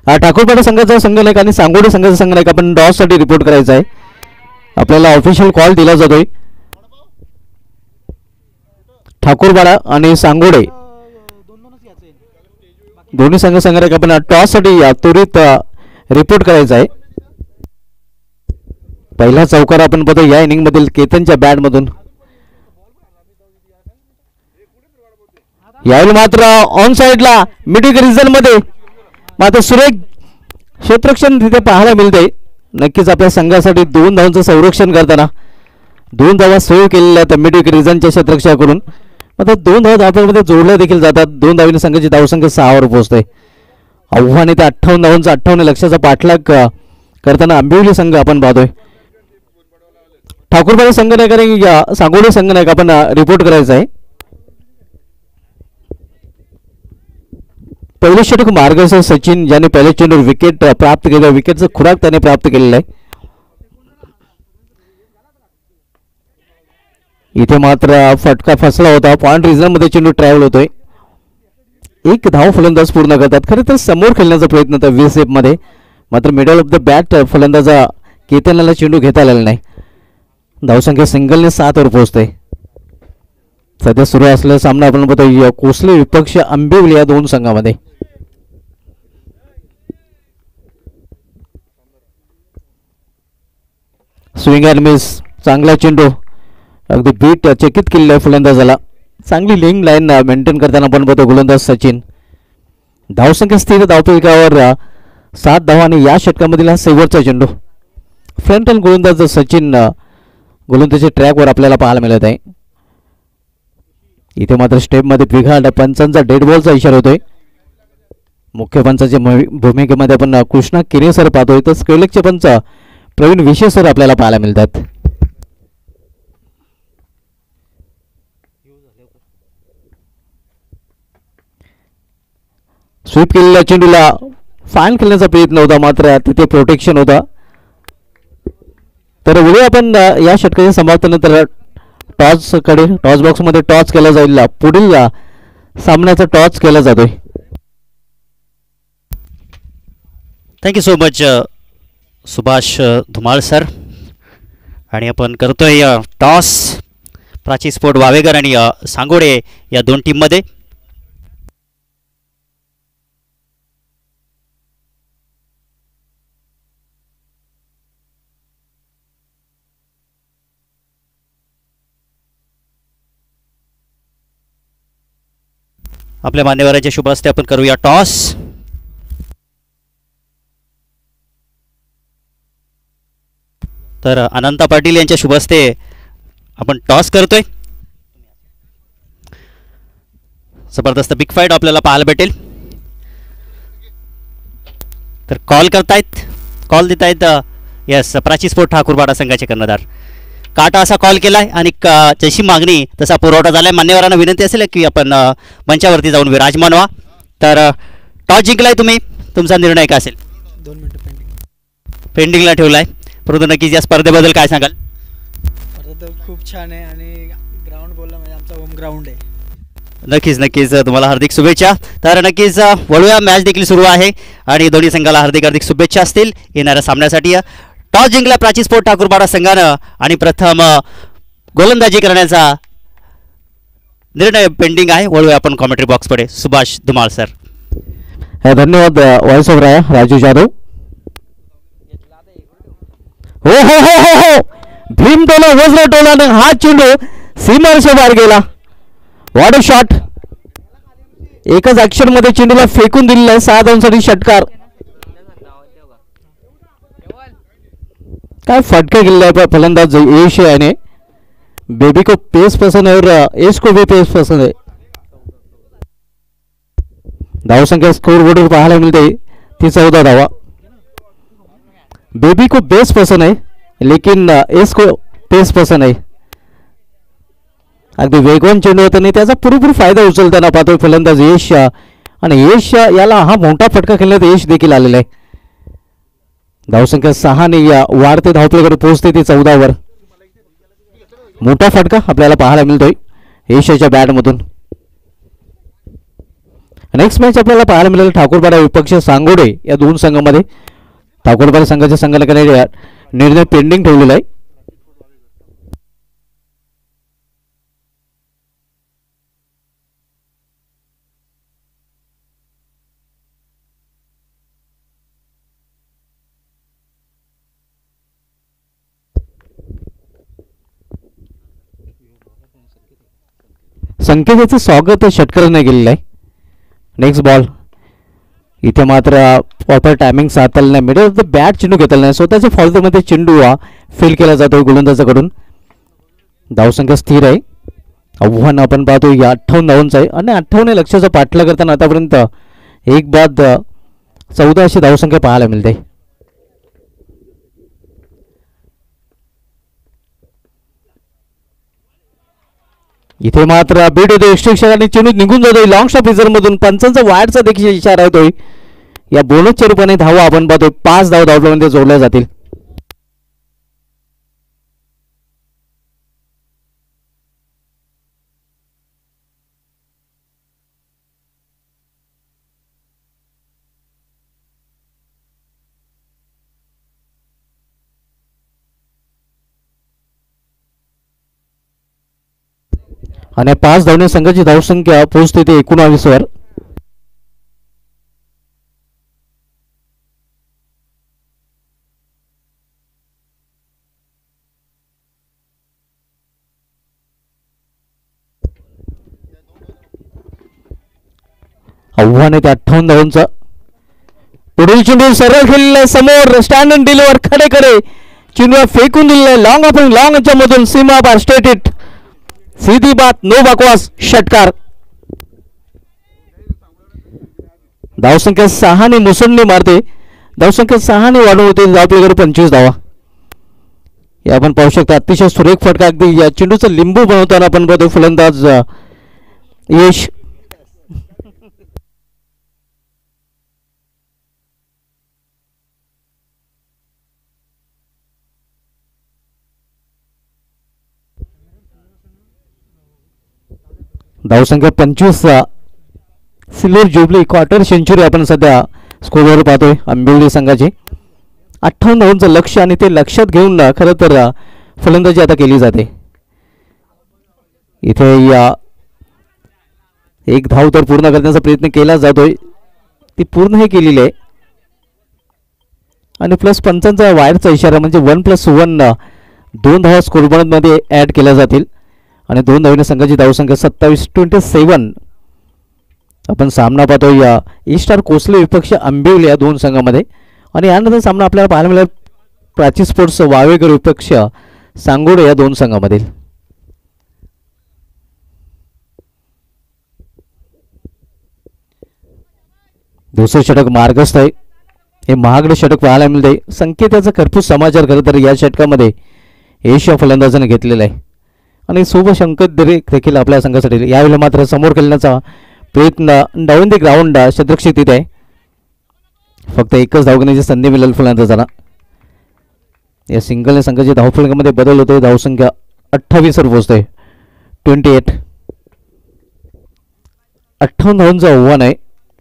ठाकूरपाडा संघाचा संघनायक आणि सांगोडे संघाचा संघनायक आपण टॉस साठी रिपोर्ट करायचा आहे. आपल्याला ऑफिशियल कॉल दिला जातोय. ठाकूरपाडा आणि सांगोडे दोन्ही संघ संघनायक आपण टॉस साठी त्वरित रिपोर्ट करायचा आहे. पहिला चौकार आपण पाहतो या इनिंग मधील केतनच्या बॅट मधून. यावेळी मात्र ऑन साइडला मिडिक रिजन मध्ये मात्र सुरेख क्षेत्ररक्षण तिथे पाहायला मिळते. नक्कीच आपल्या संघासाठी 2 धावांचं संरक्षण करताना 2 धावा सेव्ह केलेल्या त्या मिडिक रिजनच्या क्षेत्ररक्षकाकडून. मात्र 2 धावा धावांमध्ये जोडल्या देखील जातात. 2 धावांनी संघाची धावसंख्या 6 वर पोहोचते. आव्हाने ते 58 धावांचा 58 लक्षाचा पाठलाग करताना आंबिवली संघ आपण पाहतोय. ठाकूरपाडा संघनायकाने या सांगोडे संघनायक आपण रिपोर्ट करायचा आहे. पहिले षटक मार्गदर्शक सचिन ज्याने पहिले चेंडूवर विकेट प्राप्त केलं, विकेटचं खुराक त्याने प्राप्त केलेलं आहे. इथे मात्र फटका फसला होता. पॉइंट रिजन मध्ये चेंडू ट्रॅव्हल होतोय. 1 धाव फलंदाज पूर्ण करतात. खरं तर समोर खेळण्याचा प्रयत्न होता VSF मध्ये, मात्र मिडल ऑफ द बॅट फलंदाजा केतनला चेंडू घेता आलेला नाही. धावसंख्या सिंगलने 7 वर पोहोचते. सध्या सुरू असलेला सामना आपण बघतो कोसले विपक्ष आंबिवली या 2 संघामध्ये. स्विंग अँड मिस चांगला चेंडू अगदी बीट चकित केलेला आहे फलंदाजाला. चांगली लिंग लाईन मेंटेन करताना आपण बघतो गोलंदाज सचिन. धावसंख्या स्थिर धावफलकावर 7 धावा आणि या षटकामधील हा शेवटचा चेंडू. फ्रंट हँड गोलंदाज सचिन गोलंदाजीच्या ट्रॅकवर आपल्याला पाहायला मिळत आहे. इथे मात्र स्टेपमध्ये बिघाड पंचांचा डेड बॉलचा इशारा होतोय. मुख्य पंचाच्या भूमिकेमध्ये आपण कृष्णा किरे सर पाहतोय, तर स्क्वेलेकचे पंच प्रवीण विशे सर आपल्याला पाहायला मिळतात. स्वीप केलेल्या चेंडूला फाईन खेळण्याचा प्रयत्न होता, मात्र तिथे प्रोटेक्शन होता. तर वेळी आपण या षटकाच्या समाप्तीनंतर टॉस बॉक्स मध्ये टॉस केला जाईल. पुढील सामन्याचा टॉस केला जातोय. Thank you so much Subhash Dhumal sir. आणि आपण करतोय टॉस प्राची स्पोर्ट वावेकर आणि सांगोडे या 2 टीममध्ये. आपल्या मान्यवरांच्या शुभ हस्ते आपण करूया टॉस. तर अनंता पाटील यांच्या शुभ हस्ते आपण टॉस करतोय. जबरदस्त बिग फाईट आपल्याला पाहायला भेटेल. तर call देतायत yes Prachi sport Thakurpada संघाचे कर्णधार. काटा असा कॉल केलाय आणि जशी मागणी तसा पुरवठा झालाय. मान्यवरांना विनंती असेल की आपण मंचावरती जाऊन विराजमान व्हा. तर टॉस जिंकलाय तुम्ही, तुमचा निर्णय काय असेल? 2 मिनिटं पेंडिंगला ठेवलाय. परंतु नक्कीच या स्पर्धेबद्दल काय सांगाल? स्पर्धा खूप छान आहे आणि ग्राउंड बोलला म्हणजे आमचा होम ग्राउंड आहे. नक्कीच नक्कीच तुम्हाला हार्दिक शुभेच्छा. तर नक्कीच वळूया, मॅच देखील सुरू आहे आणि दोन्ही संघाला हार्दिक हार्दिक शुभेच्छा असतील येणाऱ्या सामन्यासाठी. टॉस जिंकला प्राची स्पोर्ट ठाकूरपाडा संघानं आणि प्रथम गोलंदाजी करण्याचा निर्णय पेंडिंग आहे. वळूया आपण कॉमेंट्री बॉक्सकडे. सुभाष धुमाळ सर. धन्यवाद व्हॉइस ऑफ राया राजू जाधव. हो हो हो हो हो भीम टोला वज्र टोलाने हा चेंडू सीमारेषे बाहेर गेला. What a shot. एकच ऍक्शन मध्ये चेंडूला फेकून दिलेला आहे. 6 धावांसाठी षटकार. काय फटका गेलेला आहे फलंदाज यश याने. बेबी को पेस पसंद है और यश को भी पेस पसंद है. धावसंख्या स्कोर बोर्डवर पाहायला मिळते ती 14 धावा. बेबी को बेस पसंद है लेकिन यश को पेस पसंद है. अगदी वेगवान चेंडू होता आणि त्याचा पुरेपूर फायदा उचलताना पाहतोय फलंदाज यश. आणि यश याला हा मोठा फटका खेळण्यात यश देखील आलेला आहे. धावसंख्या 6 ने या वाढते धावफलकावर पोहोचते ती 14 वर. मोठा फटका आपल्याला पाहायला मिळतोय यशाच्या बॅटमधून. नेक्स्ट मॅच आपल्याला पाहायला मिळेल ठाकूरपाडा विपक्ष सांगोडे या दोन संघामध्ये. ठाकूरपाडा संघाच्या संघालकाने निर्णय पेंडिंग ठेवलेला आहे. संकेताचं स्वागत षटकाराने केलेलं आहे. Next ball. इथे मात्र प्रॉपर टायमिंग साधलेलं नाही. मिडल ऑफ द बॅट चेंडू घेतलेला नाही. स्वतःच्या फॉल्टमध्ये चेंडू फेल केला जातो गोलंदाजाकडून. धावसंख्या स्थिर आहे. आव्हान आपण पाहतो या 58 धावांचं आहे आणि 58 लक्ष्याचा पाठला करताना आतापर्यंत एक बाद 14 अशी धावसंख्या पाहायला मिळते. इथे मात्र बीट होते एक्स्ट्रिक्शन आणि चेंडू निघून जातोय लॉंग शॉट रिझर्व मधून. पंचांचा वाईडचा देखील इशारा होतोय. या बोनसच्या रूपाने धावा आपण पाहतोय 5 धावा धावफलकामध्ये जोडल्या जातील. आणि 5 धावणे संघाची धावसंख्या पोहोचते ते 19 वर. आव्हान आहे ते 58 धावांचा. पुढील चेंडू सरळ खेळलेला समोर स्टँड अँड डिलिव्हर खडेकडे चेंडू फेकून दिलेला आहे. लॉंग आपण लॉंगच्या मधून सीमा बार स्ट्रेट हिट. सीधी बात नो बकवास षटकार. धावसंख्या 6 ने मुसंडी मारते. धावसंख्या 6 ने वाढून होते धावफलकावर 25 धावा. हे आपण पाहू शकता अतिशय सुरेख फटका. अगदी या चेंडूचा लिंबू बनवताना आपण पाहतो फलंदाज यश. धावसंख्या 25. सिल्वर जुबली क्वार्टर सेंचुरी आपण सध्या स्कोरवर पाहतोय आंबिवली संघाची. 58 धावांचं लक्ष आणि ते लक्षात घेऊन खरं तर फलंदाजी आता केली जाते. इथे या एक धाव तर पूर्ण करण्याचा प्रयत्न केला जातोय. ती पूर्ण हे केलेली आहे आणि प्लस पंचांचा वायरचा इशारा म्हणजे 1+1 2 धावा स्कोरबोर्डमध्ये ऍड केल्या जातील आणि 2 धावांनी संघाची धावसंख्या 27-27 आपण सामना पाहतो या ईस्टार कोसले विपक्ष आंबिवली या दोन संघामध्ये. आणि यानंतर सामना आपल्याला पाहायला मिळेल प्राची स्पोर्ट्स वावेकर विपक्ष सांगोडे या दोन संघामधील. दुसरे षटक मार्गस्थ आहे. हे महागडे षटक पाहायला मिळते. संकेताचा खरपूस समाचार खरं तर या षटकामध्ये एशिया फलंदाजाने घेतलेला आहे आणि शुभसंकेत देखील आपल्या संघासाठी. यावेळेला मात्र समोर खेळण्याचा प्रयत्न डाऊन द ग्राउंड शतक स्थितीत आहे. फक्त एकच धाव घेण्याची संधी मिळेल फलंदाजाला. या सिंगलने संघाच्या धावफलकामध्ये बदल होतोय. धावसंख्या 28 वर पोहोचते 28. 58 धावांचं आव्हान आहे.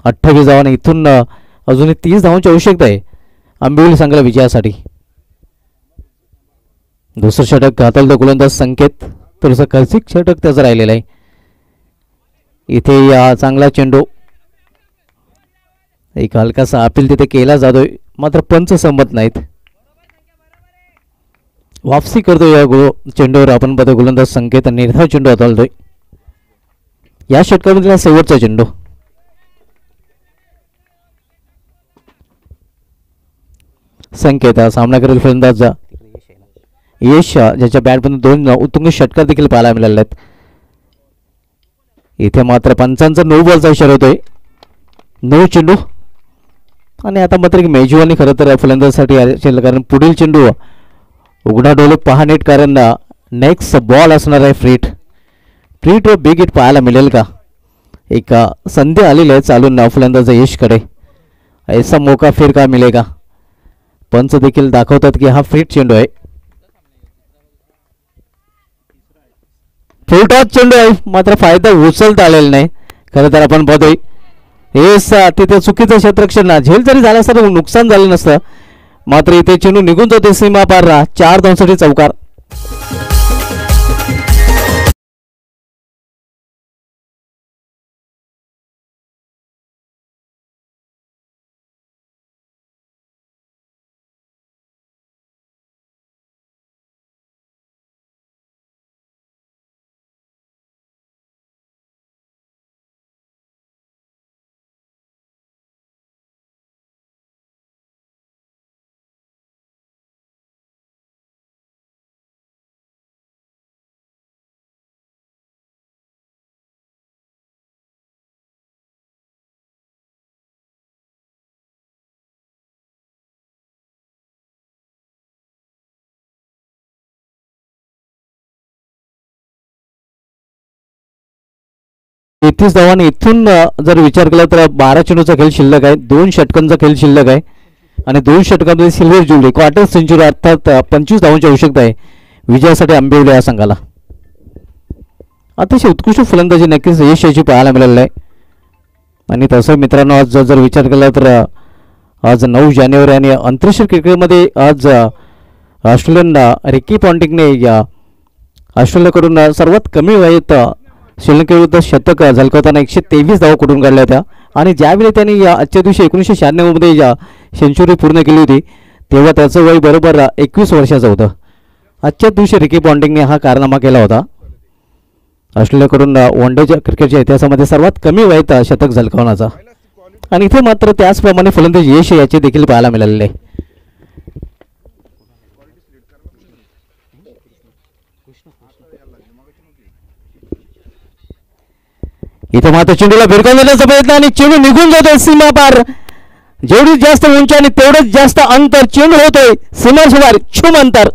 28 धावांनी इथून अजूनही 30 धावांची आवश्यकता आहे आंबिवली संघाला विजयासाठी. दुसरं षटक घातलं तर गोलंदाज संकेत, थोडंसं खर्चिक षटक त्याचं राहिलेलं आहे. इथे या चांगला चेंडू, एक हलकासा अपील तिथे केला जातोय, मात्र पंच संमत नाहीत. वापसी करतो या चेंडूवर आपण पाहतो गोलंदाज संकेत, निर्धाव चेंडू हाताळतोय. या षटकामधला शेवटचा चेंडू. संकेत सामना करेल फलंदाज यश, ज्याच्या बॅटमधून 2 उत्तुंग षटकार देखील पाहायला मिळाले आहेत. इथे मात्र पंचांचा 9 बॉलचा इशारा होतोय. 9 चेंडू आणि आता मात्र मेजवानी खरं तर फलंदाजासाठी असेल, कारण पुढील चेंडू उघडा डोळे पहा नीट, कारण नेक्स्ट बॉल असणार आहे फ्रीट व बिग हिट पाहायला मिळेल का. एक संधी आलेली आहे चालून फलंदाज यशकडे, ऐसा मौका फिर का मिळेगा. पंच देखील दाखवतात की हा फ्रीट चेंडू आहे. फुल टॉस चेंडू आहे, मात्र फायदा उचलता आलेला नाही. खरं तर आपण पाहतोय तिथे चुकीचं क्षेत्ररक्षण झेल जरी झालं असतं नुकसान झालं नसतं, मात्र इथे चेंडू निघून जाते सीमा पार. 4 धावांसाठी चौकार. तेहतीस धावांनी इथून जर विचार केला तर 12 चेंडूचा खेळ शिल्लक आहे, 2 षटकांचा खेळ शिल्लक आहे आणि 2 षटकांमध्ये सिल्वर जुबली क्वार्टर सेंचुरी अर्थात 25 धावांची आवश्यकता आहे विजयासाठी आंबिवली या संघाला. अतिशय उत्कृष्ट फलंदाजी नक्कीच यश याची पाहायला मिळालेलं आहे. आणि तसं मित्रांनो आज जर विचार केला तर आज 9 जानेवारी आणि आंतरराष्ट्रीय क्रिकेटमध्ये आज ऑस्ट्रेलियन रिकी पॉन्टिंगने ऑस्ट्रेलियाकडून सर्वात कमी वयात श्रीलंकेविरुद्ध शतक झलकवताना 123 धावा कुठून काढल्या होत्या. आणि ज्यावेळी त्यांनी आजच्या दिवशी 1996 मध्ये सेंचुरी पूर्ण केली होती तेव्हा त्याचं वय बरोबर 21 वर्षाचं होतं. आजच्या दिवशी रिकी पॉन्टिंगने हा कारनामा केला होता. ऑस्ट्रेलियाकडून वन डे क्रिकेटच्या इतिहासामध्ये सर्वात कमी वयात शतक झलकावण्याचा. आणि इथे मात्र त्याचप्रमाणे फलंदाज यश याचे देखील पाहायला मिळालेले आहे. इथे मात्र चेंडूला भिरकावून देण्याचा प्रयत्न आणि चेंडू निघून जातोय सीमा पार. जेवढी जास्त उंची आणि तेवढंच जास्त अंतर चेंडू होतोय सीमाशुमार छुम अंतर.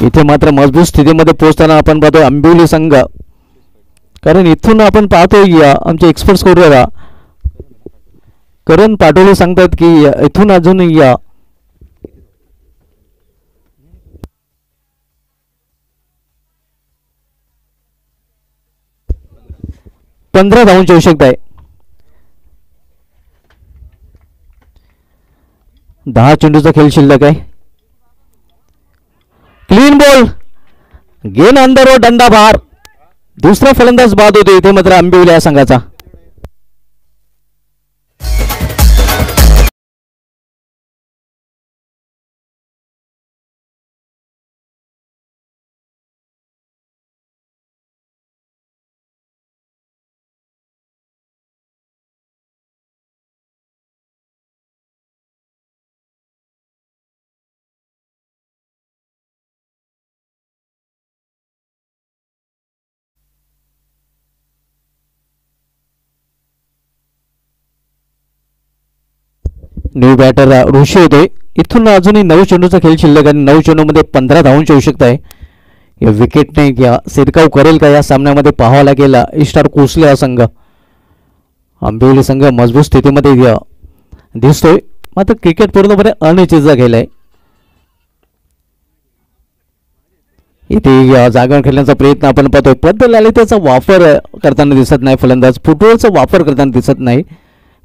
इथे मात्र मजबूत स्थितीमध्ये पोहोचताना आपण पाहतो आंबिवली संघ, कारण इथून आपण पाहतो आमचे एक्सपर्ट स्कोरर करण पाटोले सांगतात की इथून अजून 15 धावांची आवश्यकता आहे. 10 चेंडूचा खेळ शिल्लक आहे. क्लीन बॉल, गेन अंदर व डंडा बाहेर. दुसरा फलंदाज बाद होतो इथे मात्र आंबिवली या संघाचा. न्यू बॅटर ऋषी होतोय. इथून अजूनही 9 चेंडूचा खेळ शिल्लक आणि 9 चेंडूमध्ये 15 धावांची आवश्यकता आहे. या विकेटने या सिरकाव करेल का या सामन्यामध्ये पाहावा लागेल. स्टार कोसले हा संघ, आंबिवली संघ मजबूत स्थितीमध्ये दिसतोय, मात्र क्रिकेट पूर्णपणे अनिश्चितचा खेळ आहे. इथे जागरण खेळण्याचा प्रयत्न आपण पाहतोय. पद्धत आली त्याचा वापर करताना दिसत नाही. फलंदाज फुटवर्कचा वापर करताना दिसत नाही.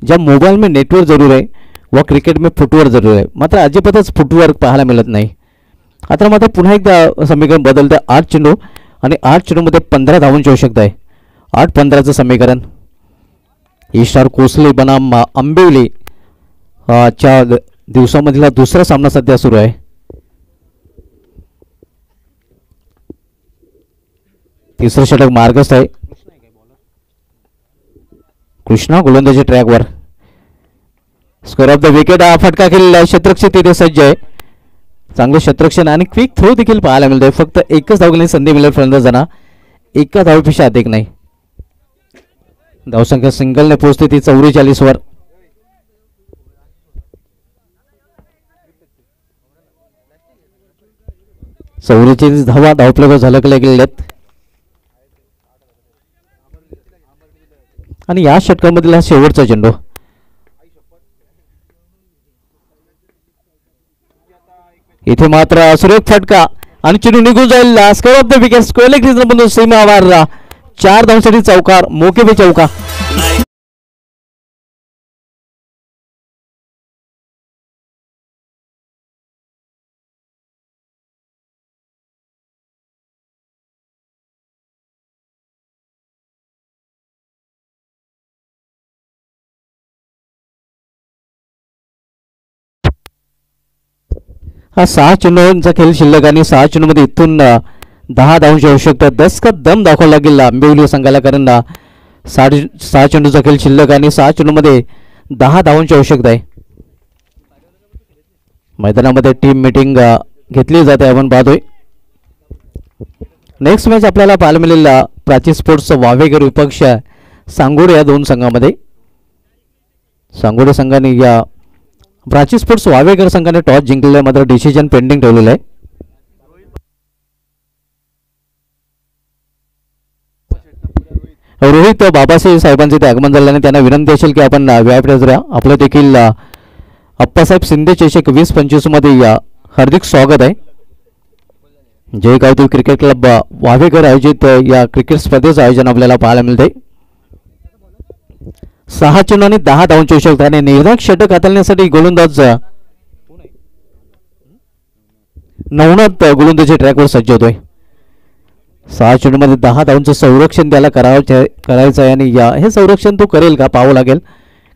ज्या मोबाईल में नेटवर्क जरूर आहे व क्रिकेट में फुटवर्क जरूर आहे, मात्र अजिबातच फुटवर्क पाहायला मिळत नाही. आता मात्र पुन्हा एकदा समीकरण बदलतं. 8 चेंडू आणि 8 चेंडूमध्ये 15 धावांची आवश्यकता आहे. 8-15चं समीकरण. स्टार कोसले बनाम आंबिवली च्या दिवसामधला दुसरा सामना सध्या सुरू आहे. तिसरं षटक मार्गस्थ आहे. कृष्णा गोलंदाजी ट्रॅकवर. स्कोर ऑफ द विकेट हा फटका खेळलेला आहे. क्षेत्ररक्षक तिथे सज्ज आहे. चांगलं क्षेत्ररक्षण आणि क्विक थ्रो देखील पाहायला मिळतोय. फक्त एकच धाव घेण्याची संधी मिळेल फलंदाजांना, एका धावेपेक्षा अधिक नाही. धावसंख्या सिंगलने पोहोचते ती 44 वर. धावा धावप्लग झलकल्या गेलेत आणि या षटकामधील हा शेवटचा चेंडू. इथे मात्र सुरेख फटका आणि चेंडू निघून जाईल. Square of the wicket. Square leg सीमावार 4 धावांसाठी चौकार, मोके पे चौका. हा 6 चेंडूंचा खेळ शिल्लक आणि 6 चेंडूमध्ये इथून 10 धावांची आवश्यकता. 10 का दम दाखवावा लागेल आंबिवली संघाला, कारण 6 चेंडूचा खेळ शिल्लक आणि 6 चेंडूमध्ये 10 धावांची आवश्यकता आहे. मैदानामध्ये टीम मीटिंग घेतली जाते आपण पाहतोय. नेक्स्ट मॅच आपल्याला पाहायला मिळेल प्राची स्पोर्ट्स वावेकर विपक्ष सांगोडे या दोन संघामध्ये. सांगोडे संघाने या प्राची स्पोर्ट्स वावेकर संघाने टॉस जिंकलेला, मात्र डिसिजन पेंडिंग ठेवलेलं आहे. रोहित बाबासाहेब साहेबांचे ते आगमन झाल्याने त्यांना विनंती असेल की आपण व्यायाम करूया. आपलं देखील अप्पासाहेब शिंदे चषक 2025 मध्ये या हार्दिक स्वागत आहे. जय गावदेवी क्रिकेट क्लब वावेकर आयोजित या क्रिकेट स्पर्धेचं आयोजन आपल्याला पाहायला मिळते. 6 चेंडू आणि 10 धावांची आवश्यकता आणि निर्णायक षटक हाताळण्यासाठी गोलंदाज नवनाथ गोलंदाजी ट्रॅकवर सज्ज होतोय. 6 चेंडूमध्ये 10 धावांचं संरक्षण त्याला करायचं आहे आणि हे संरक्षण तो करेल का पाहावं लागेल,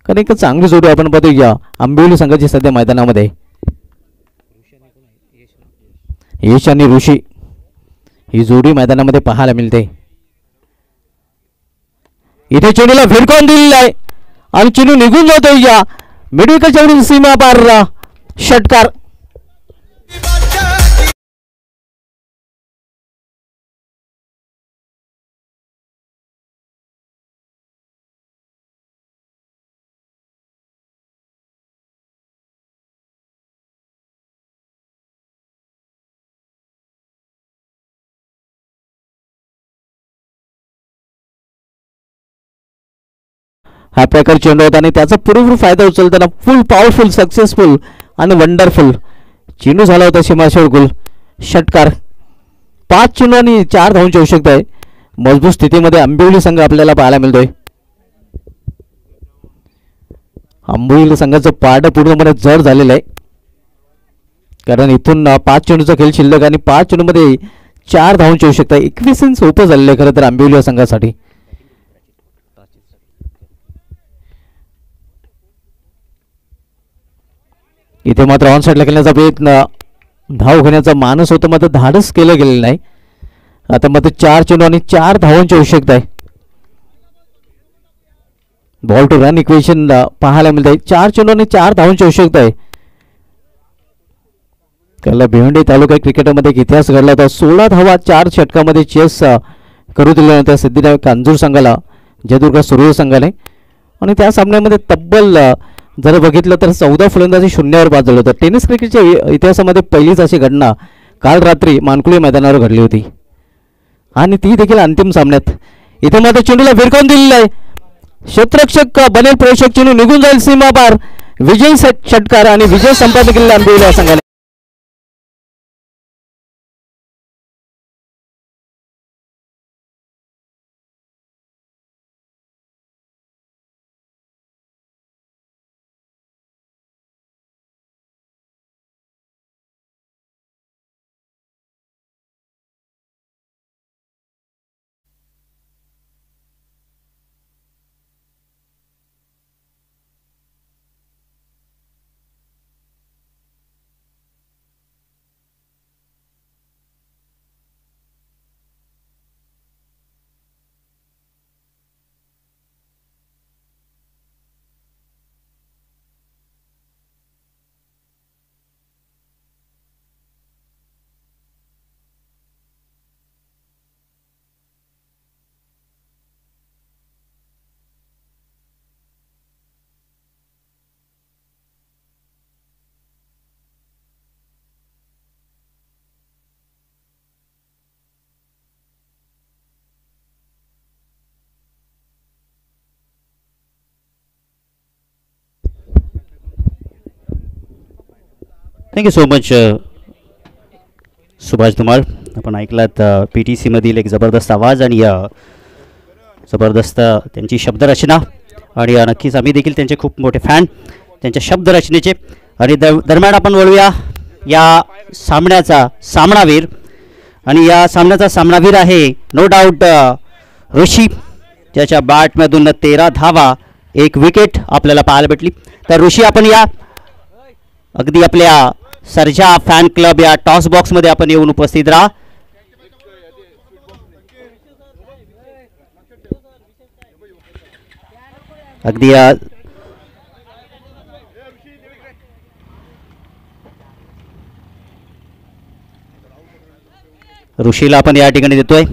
कारण एक चांगली जोडी आपण पाहतो या आंबिवली संघाची सध्या मैदानामध्ये. यश आणि ऋषी ही जोडी मैदानामध्ये पाहायला मिळते. इथे चेंडूला भिरकावून दिलेला आहे आणि चेंडू निघून जातो या मिडविकेटच्या सीमा पार. षटकार. हा प्रकार चेंडू होता आणि त्याचा पुरेपूर फायदा उचलताना फुल पॉवरफुल सक्सेसफुल आणि वंडरफुल चेंडू झाला होता सीमाशोर गोल. षटकार. 5 चेंडू आणि 4 धावांची आवश्यकता आहे. मजबूत स्थितीमध्ये आंबिवली संघ आपल्याला पाहायला मिळतोय. आंबिवली संघाचं पारडं पूर्णपणे जड झालेलं आहे, कारण इथून 5 चेंडूचा खेळ शिल्लक आणि 5 चेंडूमध्ये 4 धावांची आवश्यकता आहे. 21 रन सोपं झालेलं आहे खरं तर आंबिवली संघासाठी. इथे मात्र ऑन साईडला खेळण्याचा प्रयत्न, धाव घेण्याचा मानस होता, मात्र धाडस केलं गेलेलं नाही. आता मात्र 4 चेंडू आणि 4 धावांची आवश्यकता आहे. बॉल टू रन इक्वेशन पाहायला मिळत आहे. 4 चेंडू आणि 4 धावांची आवश्यकता आहे. त्याला भिवंडी तालुका क्रिकेटमध्ये एक इतिहास घडला होता. 16 धावा 4 षटकामध्ये चेस करू दिल्यानंतर सिद्धिविनायक कांजूर संघाला जयदुर्गा सूर्य संघाने, आणि त्या सामन्यामध्ये तब्बल जर बघितलं तर 14 फलंदाजी शून्यावर बाद झालं होतं. टेनिस क्रिकेटच्या इतिहासामध्ये पहिलीच अशी घटना काल रात्री मानकुळे मैदानावर घडली होती आणि ती देखील अंतिम सामन्यात. इथे मात्र चेंडूला भिरकावून दिलेला आहे. क्षेत्ररक्षक बनेल प्रेक्षक चेंडू निघून जाईल सीमा पार. विजय षटकार आणि विजय संपादन केलेला अनुभवला सांगायला. Thank you so much Subhash Dhumal. आपण ऐकलात PTC मधील एक जबरदस्त आवाज आणि जबरदस्त त्यांची शब्दरचना आणि नक्कीच आम्ही देखील त्यांचे खूप मोठे फॅन त्यांच्या शब्दरचनेचे. आणि दरम्यान आपण वळूया या सामन्याचा सामनावीर आणि या सामन्याचा सामनावीर आहे नो डाऊट ऋषी, ज्याच्या बॅटमधून 13 धावा 1 विकेट आपल्याला पाहायला भेटली. तर ऋषी आपण या अगदी आपल्या सर्जा फॅन क्लब या टॉस बॉक्समध्ये आपण येऊन उपस्थित राहा. अगदी ऋषीला आपण या ठिकाणी देतोय.